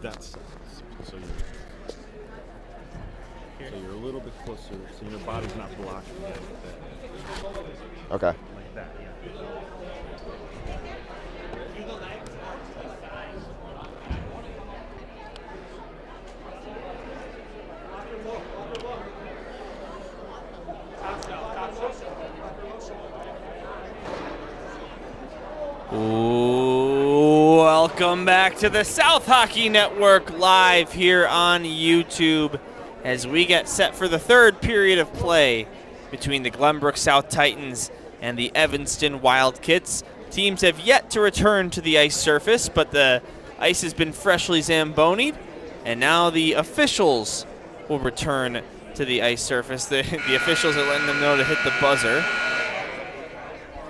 That's so you're a little bit closer, so your body's not blocking it like that. Okay. Like that, yeah. Ooh, welcome back to the South Hockey Network live here on YouTube as we get set for the third period of play between the Glenbrook South Titans and the Evanston Wildkits. Teams have yet to return to the ice surface, but the ice has been freshly zambonied, and now the officials will return to the ice surface. The officials are letting them know to hit the buzzer.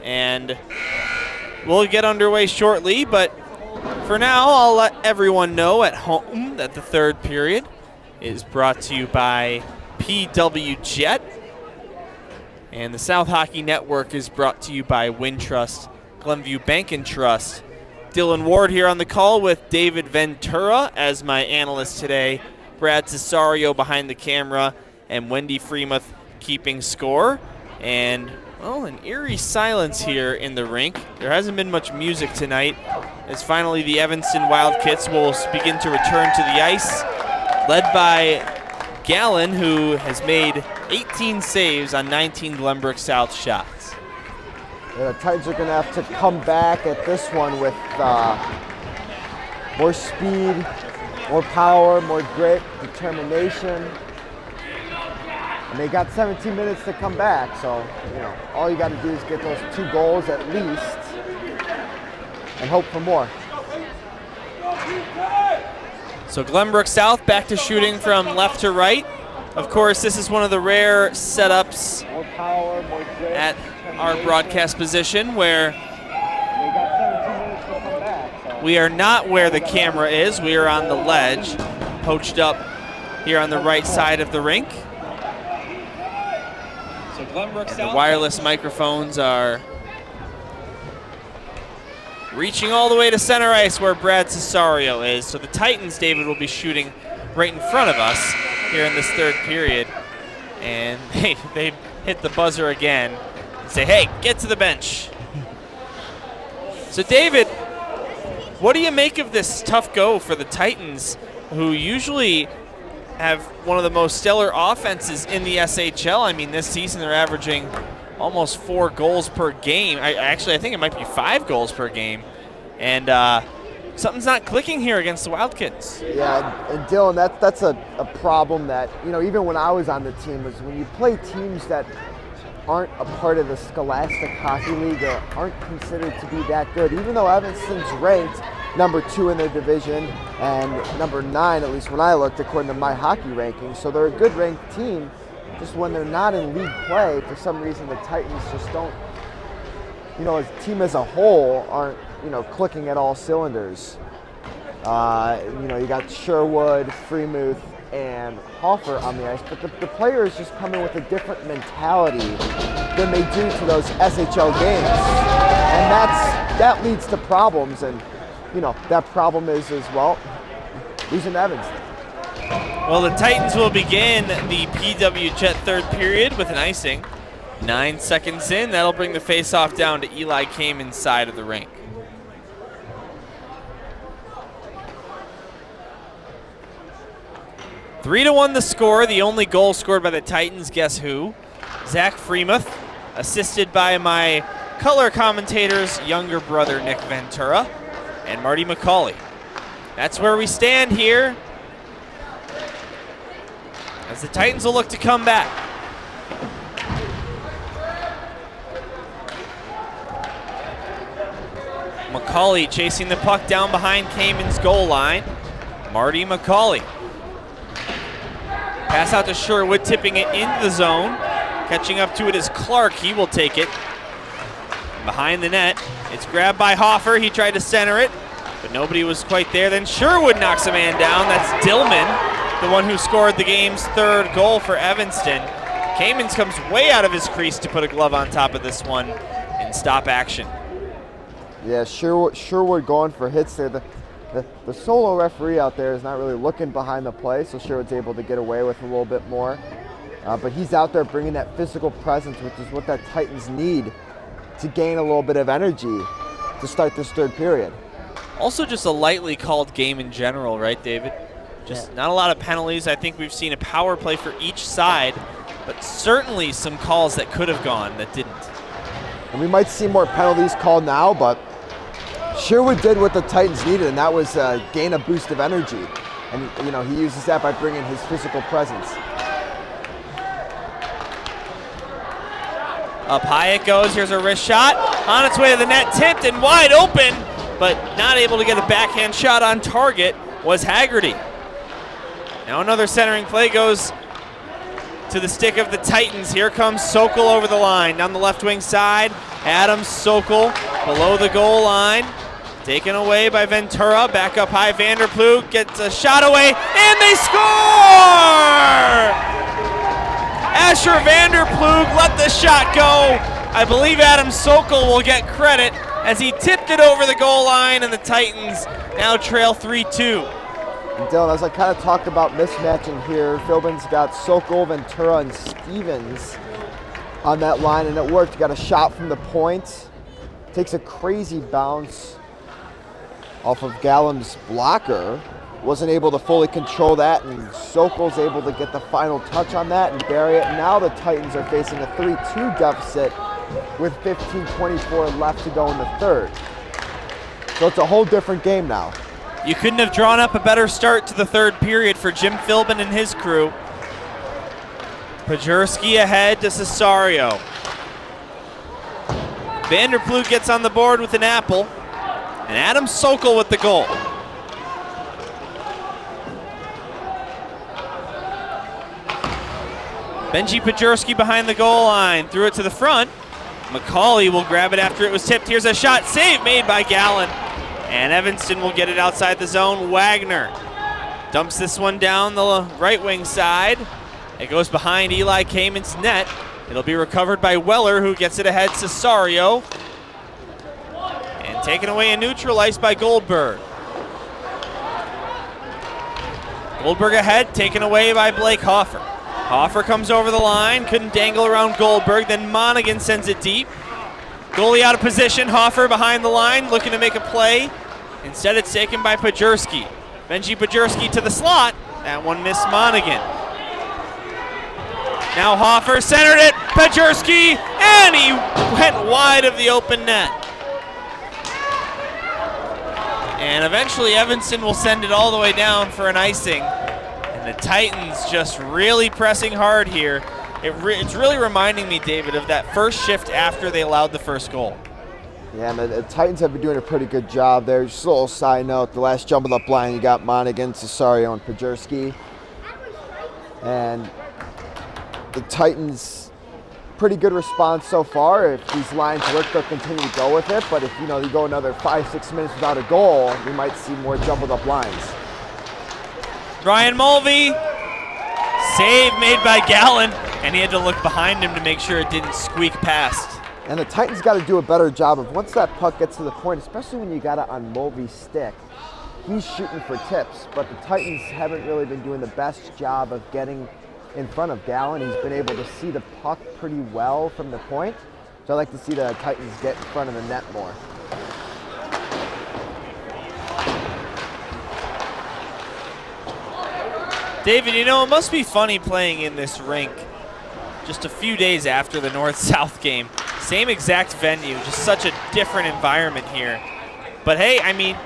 And we'll get underway shortly, but for now, I'll let everyone know at home that the third period is brought to you by PW Jet, and the South Hockey Network is brought to you by Wintrust, Glenview Bank and Trust. Dylan Ward here on the call with David Ventura as my analyst today, Brad Cesario behind the camera, and Wendy Freemuth keeping score. And well, an eerie silence here in the rink. There hasn't been much music tonight, as finally the Evanston Wildkits will begin to return to the ice, led by Gallen, who has made 18 saves on 19 Glenbrook South shots. Yeah, the Titans are going to have to come back at this one with more speed, more power, more grit, determination. And they got 17 minutes to come back, so all you got to do is get those 2 goals at least and hope for more. So Glenbrook South back to shooting from left to right. Of course, this is one of the rare setups More power, more grit, at our broadcast position where they got 17 minutes to come back. So. we are not where the camera is. We are on the ledge, poached up here on the right side of the rink. And the wireless microphones are reaching all the way to center ice where Brad Cesario is. So the Titans, David, will be shooting right in front of us here in this third period. And they hit the buzzer again and say, hey, get to the bench. So David, what do you make of this tough go for the Titans, who usually have one of the most stellar offenses in the SHL? I mean, this season they're averaging almost 4 goals per game. I think it might be 5 goals per game. And something's not clicking here against the Wildkits. Yeah, and Dylan, that's a problem that, even when I was on the team, was when you play teams that aren't a part of the Scholastic Hockey League or aren't considered to be that good, even though Evanston's ranked number 2 in their division and number 9, at least when I looked, according to my hockey rankings. So they're a good ranked team. Just when they're not in league play, for some reason the Titans just don't, as a team as a whole, aren't, clicking at all cylinders. You got Sherwood, Freemuth, and Hoffer on the ice, but the players just come in with a different mentality than they do to those SHL games. And that leads to problems, and that problem is as well losing Evanston. Well, the Titans will begin the PW Jet third period with an icing. 9 seconds in, that'll bring the face-off down to Eli Kamen's side of the rink. Three to 1 the score. The only goal scored by the Titans, guess who? Zach Freemuth, assisted by my color commentator's younger brother, Nick Ventura, and Marty McCauley. That's where we stand here, as the Titans will look to come back. McCauley chasing the puck down behind Kamen's goal line. Marty McCauley. Pass out to Sherwood, tipping it into the zone. Catching up to it is Clark. He will take it. Behind the net, it's grabbed by Hoffer. He tried to center it, but nobody was quite there. Then Sherwood knocks a man down. That's Dillman, the one who scored the game's 3rd goal for Evanston. Kamens comes way out of his crease to put a glove on top of this one and stop action. Yeah, Sherwood going for hits there. The solo referee out there is not really looking behind the play, so Sherwood's able to get away with a little bit more. But he's out there bringing that physical presence, which is what that Titans need to gain a little bit of energy to start this 3rd period. Also just a lightly called game in general, right, David? Just not a lot of penalties. I think we've seen a power play for each side, but certainly some calls that could have gone that didn't. And we might see more penalties called now, but Sherwood did what the Titans needed, and that was gain a boost of energy. And he uses that by bringing his physical presence. Up high it goes. Here's a wrist shot. On its way to the net, tipped and wide open, but not able to get a backhand shot on target was Haggerty. Now another centering play goes to the stick of the Titans. Here comes Sokol over the line. Down the left wing side, Adam Sokol below the goal line. Taken away by Ventura. Back up high, Vanderploeg gets a shot away, and they score! Asher Vanderploeg let the shot go. I believe Adam Sokol will get credit as he tipped it over the goal line, and the Titans now trail 3-2. And Dylan, as I kind of talked about mismatching here, Philbin's got Sokol, Ventura, and Stevens on that line, and it worked. Got a shot from the point. Takes a crazy bounce off of Gallum's blocker. Wasn't able to fully control that, and Sokol's able to get the final touch on that and bury it. Now the Titans are facing a 3-2 deficit with 15:24 left to go in the 3rd. So it's a whole different game now. You couldn't have drawn up a better start to the 3rd period for Jim Philbin and his crew. Pajurski ahead to Cesario. Vanderploeg gets on the board with an apple, and Adam Sokol with the goal. Benji Pajurski behind the goal line, threw it to the front. McCauley will grab it after it was tipped. Here's a shot, save made by Gallen. And Evanston will get it outside the zone. Wagner dumps this one down the right wing side. It goes behind Eli Kamen's net. It'll be recovered by Weller, who gets it ahead Cesario. And taken away and neutralized by Goldberg. Goldberg ahead, taken away by Blake Hoffer. Hoffer comes over the line, couldn't dangle around Goldberg, then Monaghan sends it deep. Goalie out of position, Hoffer behind the line, looking to make a play. Instead it's taken by Pajurski. Benji Pajurski to the slot, that one missed Monaghan. Now Hoffer centered it, Pajurski, and he went wide of the open net. And eventually Evanston will send it all the way down for an icing. And the Titans just really pressing hard here. It's really reminding me, David, of that first shift after they allowed the first goal. Yeah, and the Titans have been doing a pretty good job there. Just a little side note, the last jumbled up line, you got Monaghan, Cesario, and Pajurski. And the Titans, pretty good response so far. If these lines work, they'll continue to go with it. But if you go another 5-6 minutes without a goal, we might see more jumbled up lines. Ryan Mulvey, save made by Gallen, and he had to look behind him to make sure it didn't squeak past. And the Titans got to do a better job of once that puck gets to the point, especially when you got it on Mulvey's stick, he's shooting for tips, but the Titans haven't really been doing the best job of getting in front of Gallen. He's been able to see the puck pretty well from the point, so I'd like to see the Titans get in front of the net more. David, it must be funny playing in this rink just a few days after the North-South game. Same exact venue, just such a different environment here. But hey, I mean,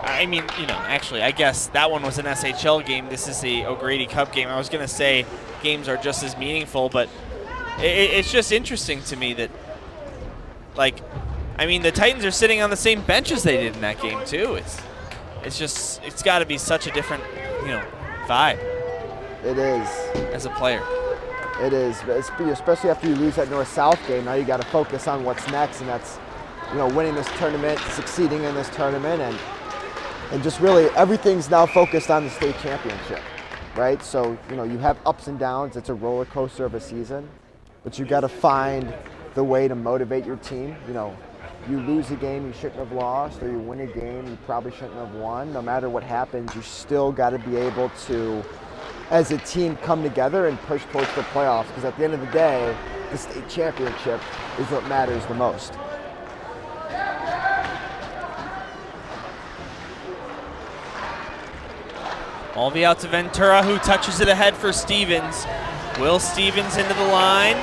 actually, I guess that one was an SHL game. This is the O'Grady Cup game. I was going to say games are just as meaningful, but it's just interesting to me that, the Titans are sitting on the same bench as they did in that game, too. It's got to be such a different, vibe. It is. As a player. It is, especially after you lose that North-South game. Now you got to focus on what's next, and that's, winning this tournament, succeeding in this tournament, and just really everything's now focused on the state championship, right? So, you have ups and downs. It's a roller coaster of a season, but you got to find the way to motivate your team. You lose a game you shouldn't have lost, or you win a game you probably shouldn't have won. No matter what happens, you still got to be able to, as a team, come together and push towards the playoffs, because at the end of the day, the state championship is what matters the most. Mulvey out to Ventura, who touches it ahead for Stevens. Will Stevens into the line,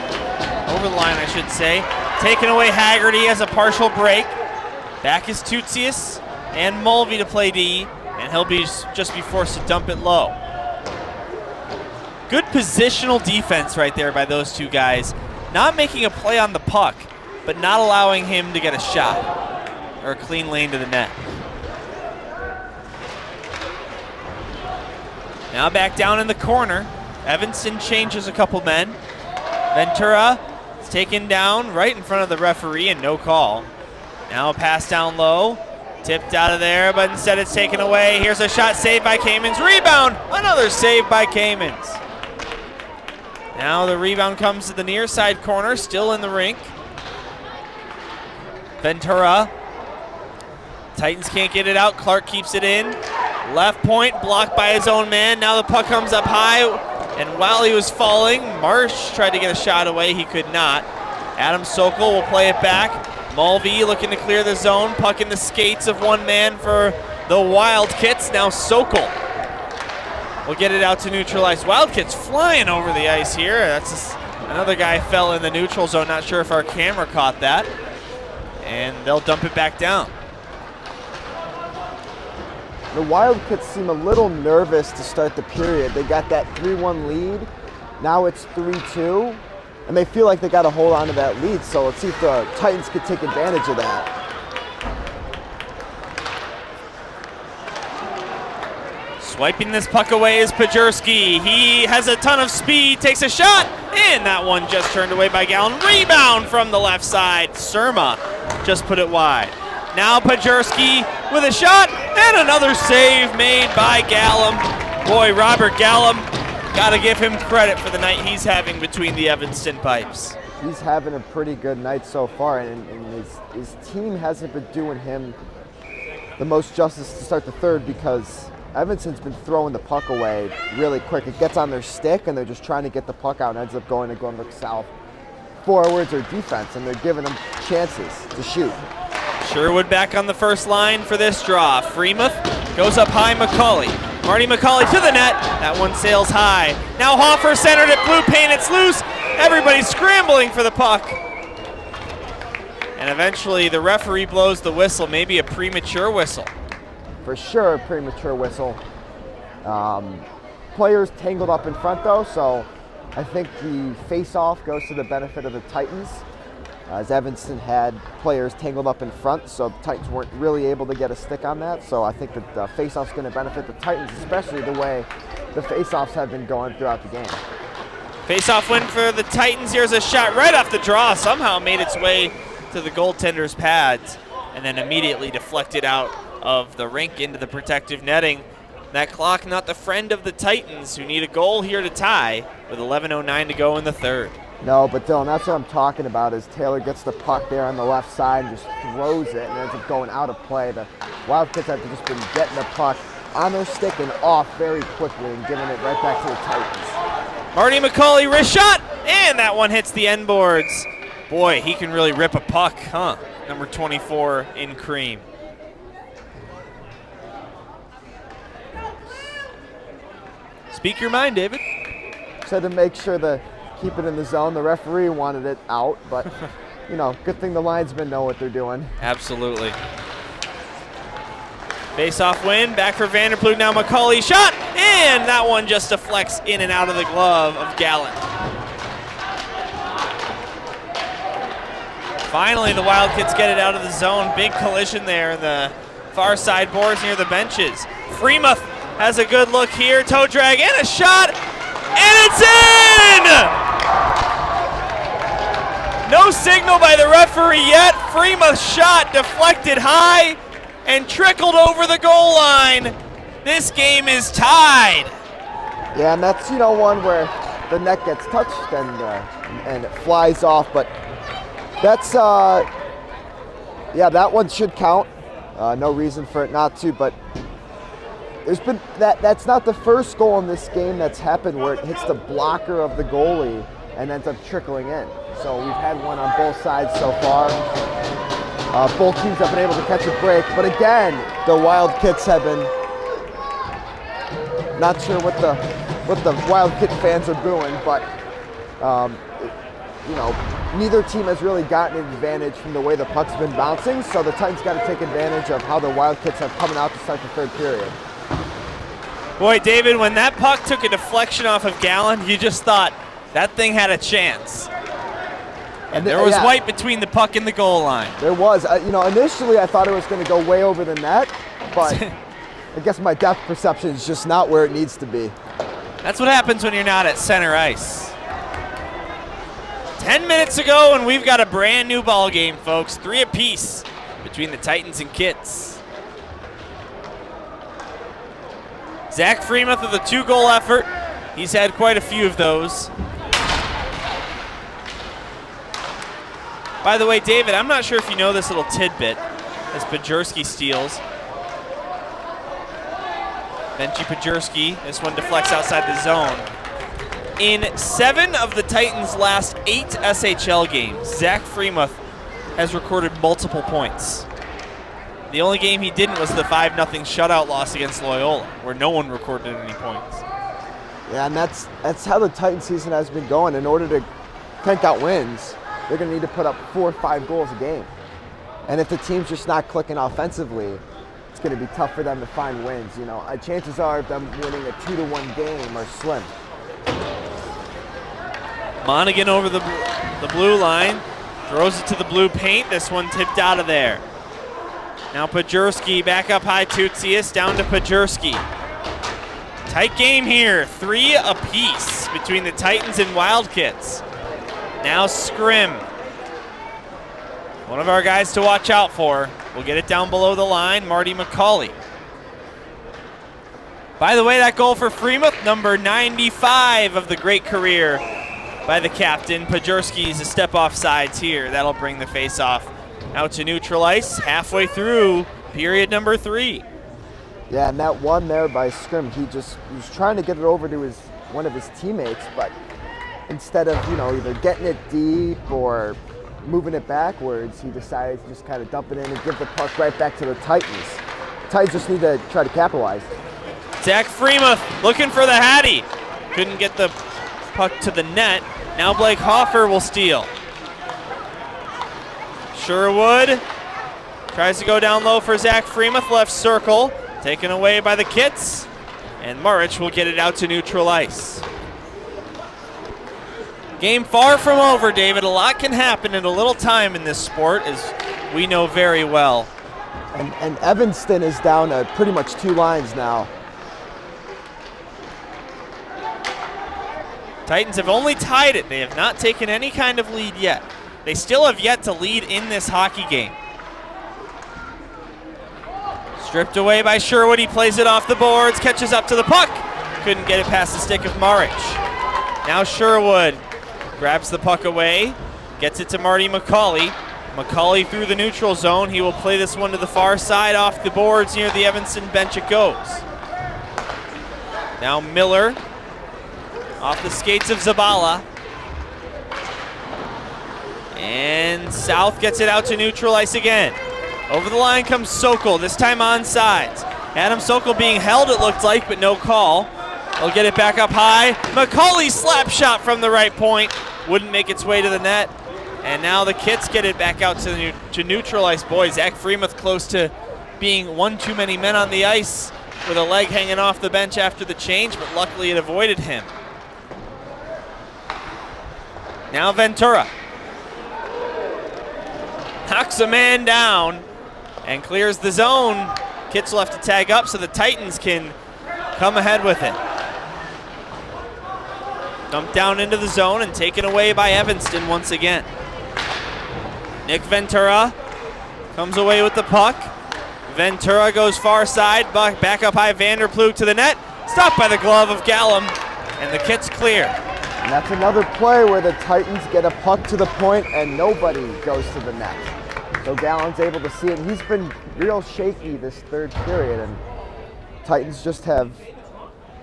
over the line I should say. Taking away Haggerty as a partial break. Back is Tutsius and Mulvey to play D, and he'll just be forced to dump it low. Good positional defense right there by those two guys. Not making a play on the puck, but not allowing him to get a shot or a clean lane to the net. Now back down in the corner. Evanston changes a couple men. Ventura is taken down right in front of the referee and no call. Now a pass down low. Tipped out of there, but instead it's taken away. Here's a shot saved by Kamens. Rebound! Another save by Kamens. Now the rebound comes to the near side corner, still in the rink. Ventura. Titans can't get it out. Clark keeps it in. Left point blocked by his own man. Now the puck comes up high, and while he was falling, Marsh tried to get a shot away. He could not. Adam Sokol will play it back. Mulvey looking to clear the zone. Puck in the skates of one man for the Wildkits. Now Sokol will get it out to neutralize. Wildkits flying over the ice here. That's another guy fell in the neutral zone. Not sure if our camera caught that. And they'll dump it back down. The Wildkits seem a little nervous to start the period. They got that 3-1 lead. Now it's 3-2. And they feel like they got to hold on to that lead. So let's see if the Titans could take advantage of that. Swiping this puck away is Pajerski. He has a ton of speed, takes a shot, and that one just turned away by Gallon. Rebound from the left side. Surma just put it wide. Now Pajerski with a shot, and another save made by Gallum. Boy, Robert Gallum, gotta give him credit for the night he's having between the Evanston pipes. He's having a pretty good night so far, and his team hasn't been doing him the most justice to start the third, because Evanston's been throwing the puck away really quick. It gets on their stick, and they're just trying to get the puck out, and ends up going to Glenbrook South forwards or defense, and they're giving them chances to shoot. Sherwood back on the first line for this draw. Freemuth goes up high, McCauley. Marty McCauley to the net. That one sails high. Now Hoffer centered at blue paint. It's loose. Everybody's scrambling for the puck. And eventually the referee blows the whistle, maybe a premature whistle. For sure, a premature whistle. Players tangled up in front though, so I think the face-off goes to the benefit of the Titans, as Evanston had players tangled up in front, so the Titans weren't really able to get a stick on that. So I think that the face-off's going to benefit the Titans, especially the way the face-offs have been going throughout the game. Face-off win for the Titans. Here's a shot right off the draw. Somehow made its way to the goaltender's pads and then immediately deflected out of the rink into the protective netting. That clock not the friend of the Titans, who need a goal here to tie with 11:09 to go in the third. No, but Dylan, that's what I'm talking about, is Taylor gets the puck there on the left side and just throws it and ends up going out of play. The Wildcats have just been getting the puck on their stick and off very quickly and giving it right back to the Titans. Marty McCauley, wrist shot, and that one hits the end boards. Boy, he can really rip a puck, huh? Number 24 in cream. Speak your mind, David. Said to make sure to keep it in the zone. The referee wanted it out, but good thing the linesmen know what they're doing. Absolutely. Face-off win, back for Vanderploeg. Now McCauley shot, and that one just deflects in and out of the glove of Gallant. Finally, the Wildcats get it out of the zone. Big collision there in the far side boards near the benches. Freemuth has a good look here. Toe drag and a shot, and it's in! No signal by the referee yet. Freemuth's shot deflected high and trickled over the goal line. This game is tied. Yeah, and that's, one where the net gets touched and it flies off, but that's, that one should count. No reason for it not to, but there's been that's not the first goal in this game that's happened where it hits the blocker of the goalie and ends up trickling in. So we've had one on both sides so far. Both teams have been able to catch a break, but again, the Wildkits have been not sure what the Wildkit fans are booing, but neither team has really gotten an advantage from the way the puck's been bouncing. So the Titans got to take advantage of how the Wildkits have coming out to start the third period. Boy, David, when that puck took a deflection off of Gallen, you just thought that thing had a chance. And there was white between the puck and the goal line. There was. Initially I thought it was going to go way over the net, but I guess my depth perception is just not where it needs to be. That's what happens when you're not at center ice. 10 minutes ago, and we've got a brand new ball game, folks. 3 apiece between the Titans and Kits. Zach Freemuth with a 2-goal effort. He's had quite a few of those. By the way, David, I'm not sure if you know this little tidbit as Pajurski steals. Benji Pajurski, this one deflects outside the zone. In 7 of the Titans' last 8 SHL games, Zach Freemuth has recorded multiple points. The only game he didn't was the 5-0 shutout loss against Loyola, where no one recorded any points. Yeah, and that's how the Titan season has been going. In order to crank out wins, they're going to need to put up 4 or 5 goals a game. And if the team's just not clicking offensively, it's going to be tough for them to find wins. Chances are of them winning a 2-1 game are slim. Monaghan over the blue line, throws it to the blue paint. This one tipped out of there. Now Pajurski back up high, Tutsius down to Pajurski. Tight game here, 3 apiece between the Titans and Wildkits. Now Scrim. One of our guys to watch out for. We'll get it down below the line, Marty McCauley. By the way, that goal for Freemuth, number 95 of the great career by the captain. Pajurski's a step off sides here. That'll bring the face-off out to neutral ice, halfway through period number 3. Yeah, and that one there by Scrim, he was trying to get it over to one of his teammates, but instead of either getting it deep or moving it backwards, he decided to just kind of dump it in and give the puck right back to the Titans. The Titans just need to try to capitalize. Zach Freemuth looking for the Hattie. Couldn't get the puck to the net. Now Blake Hoffer will steal. Sherwood tries to go down low for Zach Freemuth, left circle, taken away by the Kits, and Murich will get it out to neutral ice. Game far from over, David. A lot can happen in a little time in this sport, as we know very well. And Evanston is down to pretty much 2 lines now. Titans have only tied it. They have not taken any kind of lead yet. They still have yet to lead in this hockey game. Stripped away by Sherwood. He plays it off the boards, catches up to the puck. Couldn't get it past the stick of Marich. Now Sherwood grabs the puck away, gets it to Marty McCauley. McCauley through the neutral zone. He will play this one to the far side off the boards near the Evanston bench it goes. Now Miller off the skates of Zabala. And South gets it out to neutral ice again. Over the line comes Sokol, this time on sides. Adam Sokol being held, it looked like, but no call. They'll get it back up high. McCauley's slap shot from the right point. Wouldn't make its way to the net. And now the Kits get it back out to neutral ice. Boy, Zach Freemuth close to being one too many men on the ice with a leg hanging off the bench after the change, but luckily it avoided him. Now Ventura knocks a man down and clears the zone. Kits left to tag up so the Titans can come ahead with it. Dumped down into the zone and taken away by Evanston once again. Nick Ventura comes away with the puck. Ventura goes far side, back up high, Vanderploeg to the net. Stopped by the glove of Gallum, and the Kits clear. And that's another play where the Titans get a puck to the point and nobody goes to the net. So Gallon's able to see it. And he's been real shaky this third period, and Titans just have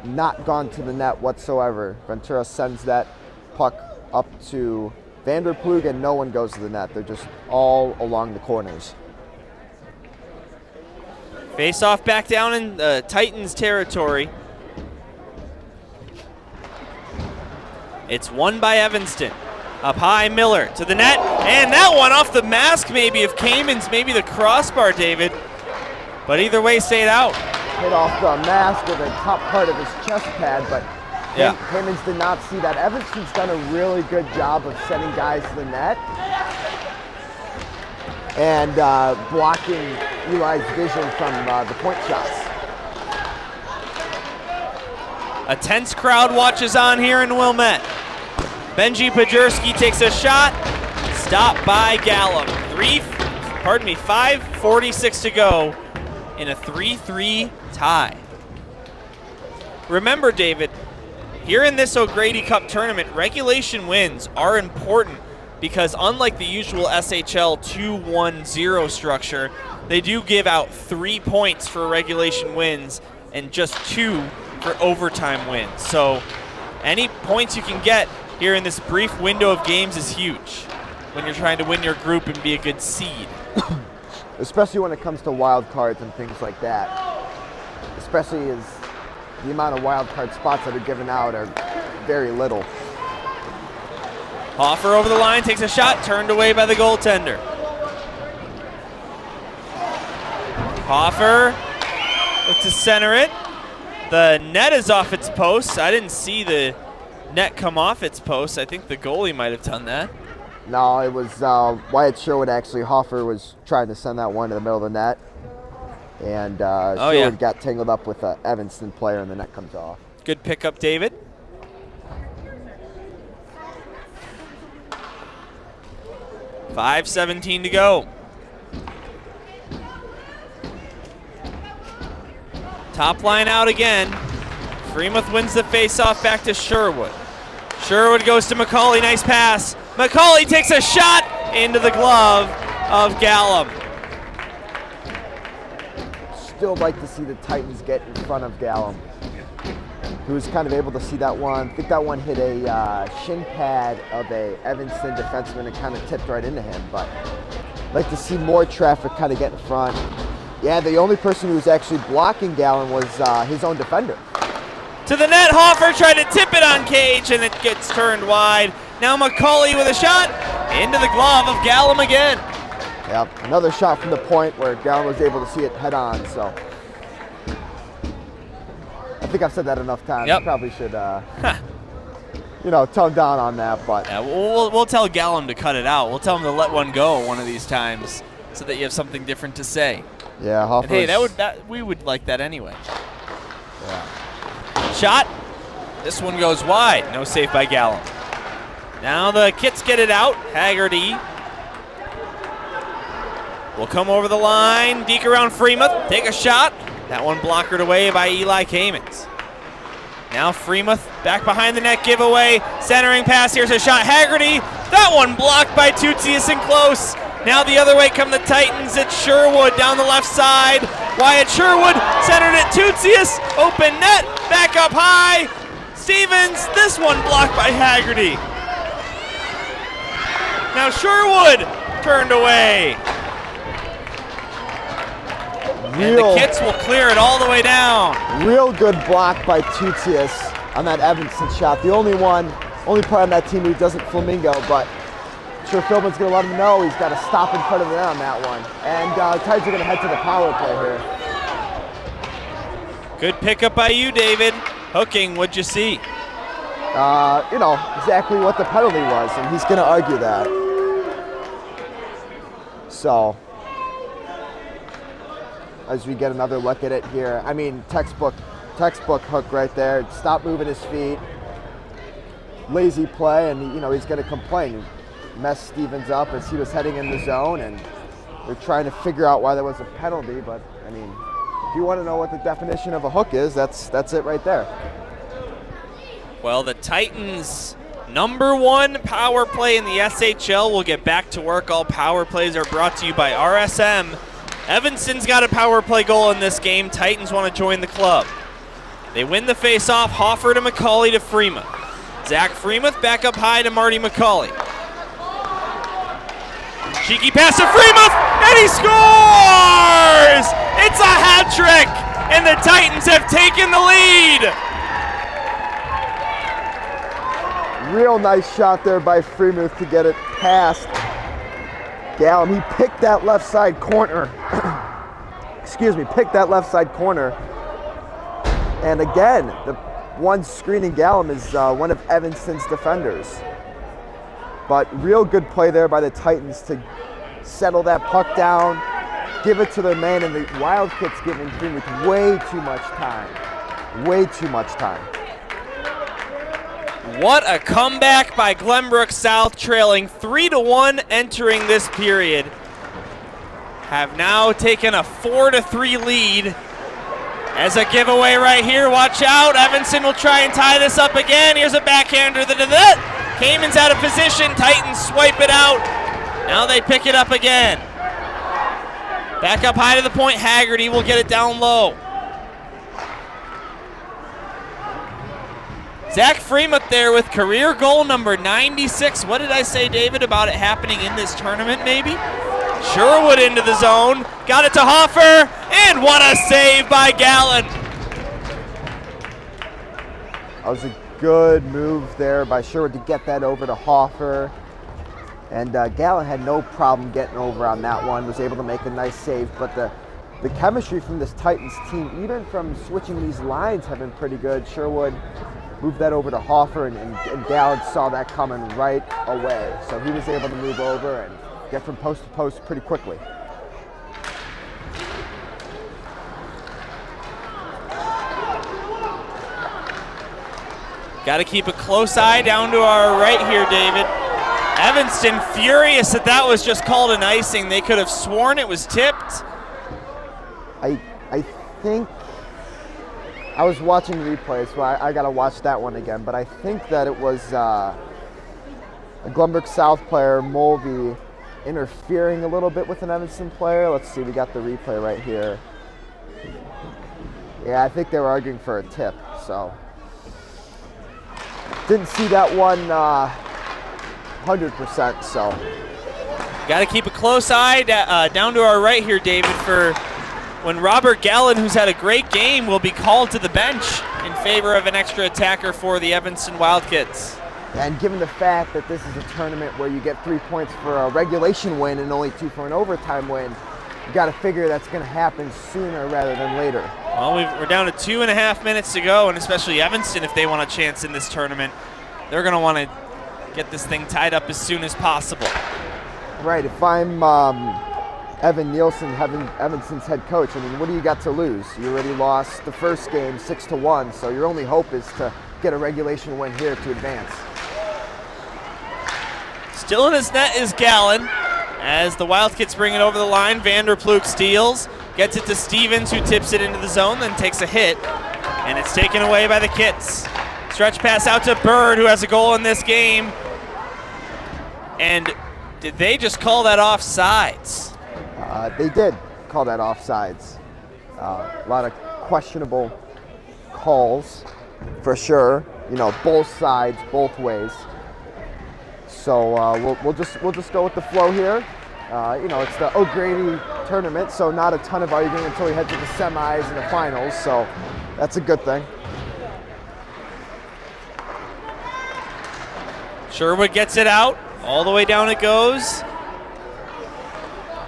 not gone to the net whatsoever. Ventura sends that puck up to Vanderploeg and no one goes to the net. They're just all along the corners. Face off back down in Titans territory. It's won by Evanston. Up high, Miller to the net, and that one off the mask maybe of Cayman's, maybe the crossbar, David. But either way, stayed out. Hit off the mask or the top part of his chest pad, but yeah. Cayman's did not see that. Evanston's done a really good job of sending guys to the net and blocking Eli's vision from the point shots. A tense crowd watches on here in Wilmette. Benji Pajurski takes a shot, stopped by Gallum. 5:46 to go in a 3-3 tie. Remember, David, here in this O'Grady Cup tournament, regulation wins are important because unlike the usual SHL 2-1-0 structure, they do give out 3 points for regulation wins and just 2 for overtime wins. So any points you can get here in this brief window of games is huge when you're trying to win your group and be a good seed. Especially when it comes to wild cards and things like that. Especially as the amount of wild card spots that are given out are very little. Hoffer over the line, takes a shot, turned away by the goaltender. Hoffer looks to center it. The net is off its post. I didn't see the net come off its post. I think the goalie might have done that. No, it was Wyatt Sherwood actually. Hoffer was trying to send that one to the middle of the net. And Sherwood got tangled up with an Evanston player and the net comes off. Good pickup, David. .5:17 to go. Top line out again. Freemuth wins the faceoff back to Sherwood. Sherwood goes to McCauley, nice pass. McCauley takes a shot into the glove of Gallum. Still like to see the Titans get in front of Gallum, who was kind of able to see that one. I think that one hit a shin pad of a Evanston defenseman and kind of tipped right into him, but I'd like to see more traffic kind of get in front. Yeah, the only person who was actually blocking Gallum was his own defender. To the net, Hoffer tried to tip it on Cage, and it gets turned wide. Now McCauley with a shot into the glove of Gallum again. Yep, another shot from the point where Gallum was able to see it head on, so. I think I've said that enough times. Yep. Probably should, tone down on that, but. Yeah, we'll tell Gallum to cut it out. We'll tell him to let one go one of these times so that you have something different to say. Yeah, Hoffer. And hey, we would like that anyway. Yeah. Shot. This one goes wide. No save by Gallum. Now the Kits get it out. Haggerty will come over the line. Deke around Freemuth. Take a shot. That one blockered away by Eli Kamens. Now Freemuth back behind the net giveaway. Centering pass. Here's a shot. Haggerty. That one blocked by Tootsius and close. Now the other way come the Titans. It's Sherwood down the left side. Wyatt Sherwood centered it. Tootsius. Open net. Back up high. Stevens. This one blocked by Haggerty. Now Sherwood turned away. And the Kits will clear it all the way down. Real good block by Tootsius on that Evanston shot. The only part on that team who doesn't flamingo, but I'm sure Philbin's going to let him know he's got to stop in front of the net on that one. And Titans are going to head to the power play here. Good pickup by you, David. Hooking, what'd you see? Exactly what the penalty was, and he's going to argue that. So, as we get another look at it here, I mean, textbook hook right there. Stop moving his feet. Lazy play, and he's going to complain. messed Stevens up as he was heading in the zone, and they're trying to figure out why there was a penalty. But I mean, if you want to know what the definition of a hook is, that's it right there. Well, the Titans' #1 power play in the SHL will get back to work. All power plays are brought to you by RSM. Evanston's got a power play goal in this game. Titans want to join the club. They win the face-off. Hoffer to McCauley to Freemuth. Zach Freemuth back up high to Marty McCauley. Cheeky pass to Freemuth, and he scores! It's a hat trick, and the Titans have taken the lead. Real nice shot there by Freemuth to get it past Gallum. He picked that left side corner. Excuse me, picked that left side corner. And again, the one screening Gallum is one of Evanston's defenders. But real good play there by the Titans to settle that puck down, give it to their man, and the Wildkits giving Freemuth way too much time. Way too much time. What a comeback by Glenbrook South, trailing 3-1 entering this period. Have now taken a 4-3 lead. As a giveaway right here, watch out. Evanston will try and tie this up again. Here's a backhander to the net. Cayman's out of position. Titans swipe it out. Now they pick it up again. Back up high to the point. Haggerty will get it down low. Zach Freemuth there with career goal number 96. What did I say, David, about it happening in this tournament, maybe? Sherwood into the zone. Got it to Hoffer, and what a save by Gallen. That was a good move there by Sherwood to get that over to Hoffer. And Gallen had no problem getting over on that one, was able to make a nice save. But the chemistry from this Titans team, even from switching these lines, have been pretty good. Sherwood moved that over to Hoffer, and Gallen saw that coming right away. So he was able to move over and get from post to post pretty quickly. Got to keep a close eye down to our right here, David. Evanston furious that was just called an icing. They could have sworn it was tipped. I think, I was watching the replay, so I got to watch that one again, but I think that it was a Glenbrook South player, Mulvey, interfering a little bit with an Evanston player. Let's see, we got the replay right here. Yeah, I think they were arguing for a tip, so. Didn't see that one 100%, so. Got to keep a close eye down to our right here, David, for when Robert Gallen, who's had a great game, will be called to the bench in favor of an extra attacker for the Evanston Wildkits. And given the fact that this is a tournament where you get 3 points for a regulation win and only 2 for an overtime win, you got to figure that's going to happen sooner rather than later. Well, we're down to 2.5 minutes to go, and especially Evanston, if they want a chance in this tournament, they're going to want to get this thing tied up as soon as possible. Right. If I'm Evan Nielsen, Evanston's head coach, I mean, what do you got to lose? You already lost the first game 6-1, so your only hope is to get a regulation win here to advance. Still in his net is Gallen. As the Wildkits bring it over the line, Vanderploeg steals, gets it to Stevens, who tips it into the zone, then takes a hit, and it's taken away by the Kits. Stretch pass out to Bird, who has a goal in this game. And did they just call that offsides? They did call that offsides. A lot of questionable calls, for sure. You know, both sides, both ways. So we'll just go with the flow here. You know, it's the O'Grady tournament, so not a ton of arguing until we head to the semis and the finals. So that's a good thing. Sherwood gets it out. All the way down it goes.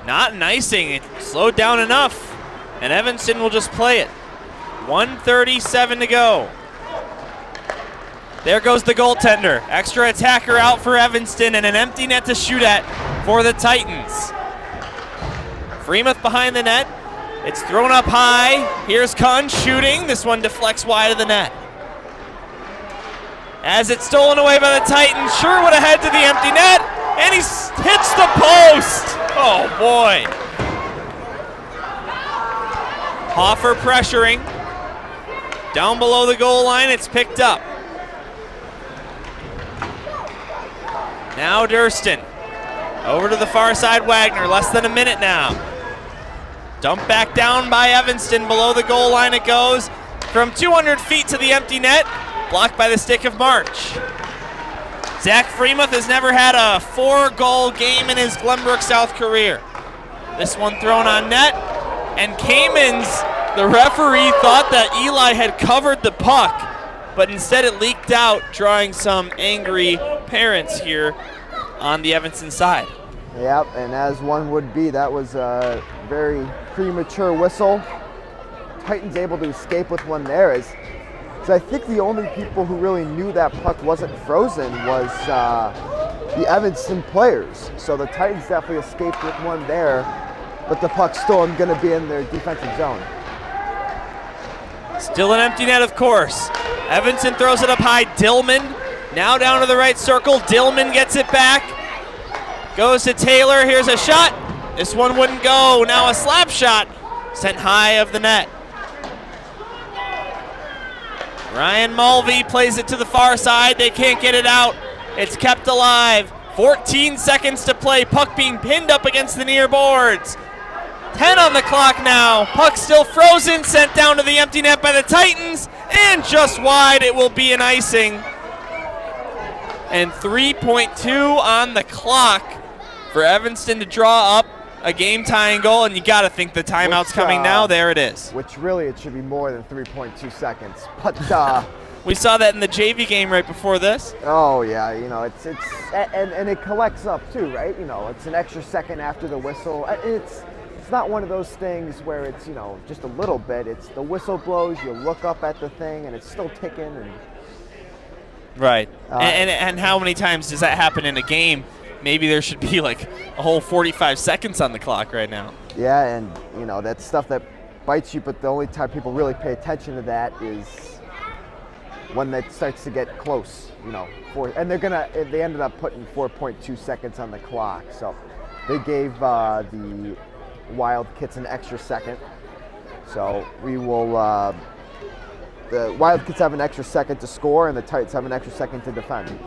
Not an icing. It slowed down enough. And Evanston will just play it. 1:37 to go. There goes the goaltender. Extra attacker out for Evanston and an empty net to shoot at for the Titans. Freemuth behind the net. It's thrown up high. Here's Kahn shooting. This one deflects wide of the net. As it's stolen away by the Titans, Sherwood ahead to the empty net, and he hits the post. Oh boy. Hoffer pressuring. Down below the goal line, it's picked up. Now Durston. Over to the far side, Wagner, less than a minute now. Dump back down by Evanston, below the goal line it goes. From 200 feet to the empty net, blocked by the stick of March. Zach Freemuth has never had a 4-goal game in his Glenbrook South career. This one thrown on net, and Kamens, the referee, thought that Eli had covered the puck, but instead it leaked out, drawing some angry parents here on the Evanston side. Yep, and as one would be, that was a very premature whistle. Titans able to escape with one there. So I think the only people who really knew that puck wasn't frozen was the Evanston players. So the Titans definitely escaped with one there, but the puck's still going to be in their defensive zone. Still an empty net, of course. Evanston throws it up high. Dillman now down to the right circle. Dillman gets it back. Goes to Taylor. Here's a shot. This one wouldn't go. Now a slap shot sent high of the net. Ryan Mulvey plays it to the far side. They can't get it out. It's kept alive. 14 seconds to play. Puck being pinned up against the near boards. 10 on the clock now. Puck still frozen. Sent down to the empty net by the Titans. And just wide. It will be an icing. And 3.2 on the clock for Evanston to draw up a game-tying goal, and you got to think the timeout's coming now. There it is. Which really, it should be more than 3.2 seconds. But we saw that in the JV game right before this. Oh yeah, you know, it's and it collects up too, right? You know, it's an extra second after the whistle. It's not one of those things where it's, you know, just a little bit. It's the whistle blows, you look up at the thing, and it's still ticking. And right. And how many times does that happen in a game? Maybe there should be like a whole 45 seconds on the clock right now. Yeah, and you know, that's stuff that bites you, but the only time people really pay attention to that is when that starts to get close, you know. They ended up putting 4.2 seconds on the clock, so they gave the Wildkits an extra second. So we will, the Wildkits have an extra second to score, and the Titans have an extra second to defend.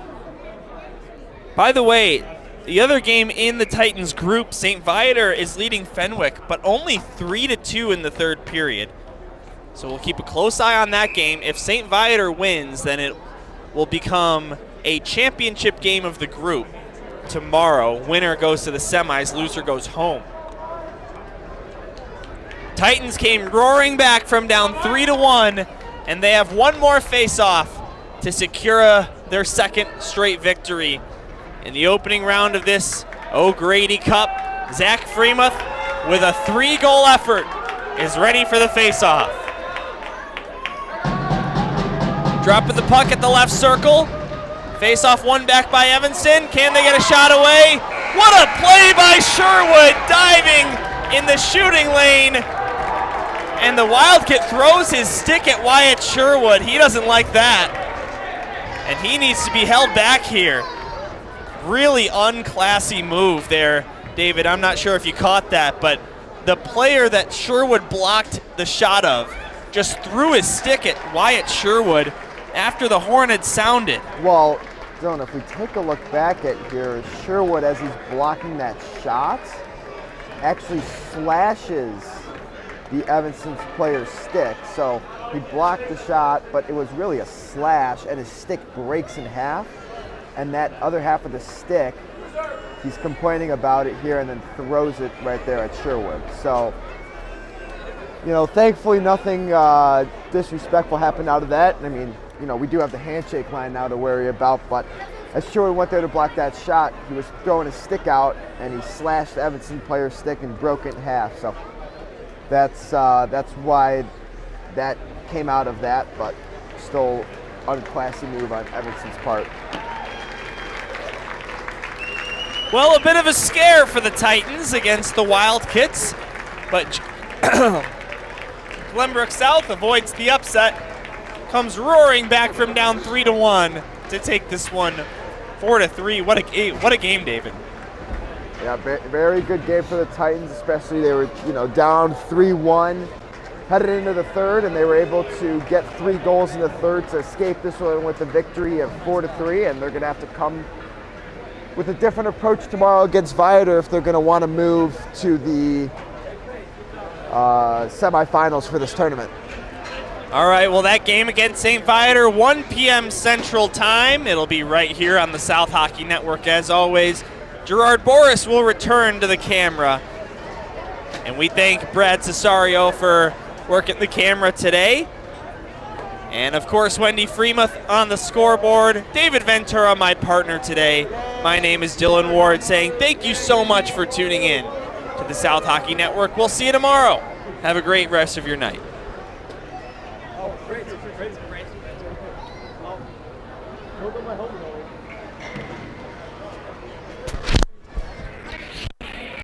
By the way, the other game in the Titans group, St. Viator is leading Fenwick, but only 3-2 in the third period. So we'll keep a close eye on that game. If St. Viator wins, then it will become a championship game of the group tomorrow. Winner goes to the semis, loser goes home. Titans came roaring back from down 3-1, and they have one more face-off to secure their second straight victory. In the opening round of this O'Grady Cup, Zach Freemuth, with a 3-goal effort, is ready for the face-off. Dropping the puck at the left circle. Face-off won back by Evanston. Can they get a shot away? What a play by Sherwood, diving in the shooting lane. And the Wildcat throws his stick at Wyatt Sherwood. He doesn't like that. And he needs to be held back here. Really unclassy move there, David. I'm not sure if you caught that, but the player that Sherwood blocked the shot of just threw his stick at Wyatt Sherwood after the horn had sounded. Well, Dylan, if we take a look back at here, Sherwood, as he's blocking that shot, actually slashes the Evanston's player's stick. So he blocked the shot, but it was really a slash, and his stick breaks in half. And that other half of the stick, he's complaining about it here and then throws it right there at Sherwood. So, you know, thankfully nothing disrespectful happened out of that. I mean, you know, we do have the handshake line now to worry about, but as Sherwood went there to block that shot, he was throwing his stick out and he slashed the Evanston player's stick and broke it in half. So that's why that came out of that, but still unclassy move on Evanston's part. Well, a bit of a scare for the Titans against the Wildkits, but Glenbrook South avoids the upset, comes roaring back from down 3-1 to take this one 4-3. What a game, David. Yeah, very good game for the Titans, especially they were, down 3-1 headed into the third, and they were able to get 3 goals in the third to escape this one with a victory of 4-3, and they're going to have to come with a different approach tomorrow against Viator if they're going to want to move to the semifinals for this tournament. All right, well, that game against St. Viator, 1 p.m. Central Time. It'll be right here on the South Hockey Network as always. Gerard Boris will return to the camera. And we thank Brad Cesario for working the camera today. And, of course, Wendy Freemuth on the scoreboard. David Ventura, my partner today. My name is Dylan Ward, saying thank you so much for tuning in to the South Hockey Network. We'll see you tomorrow. Have a great rest of your night. Oh, great.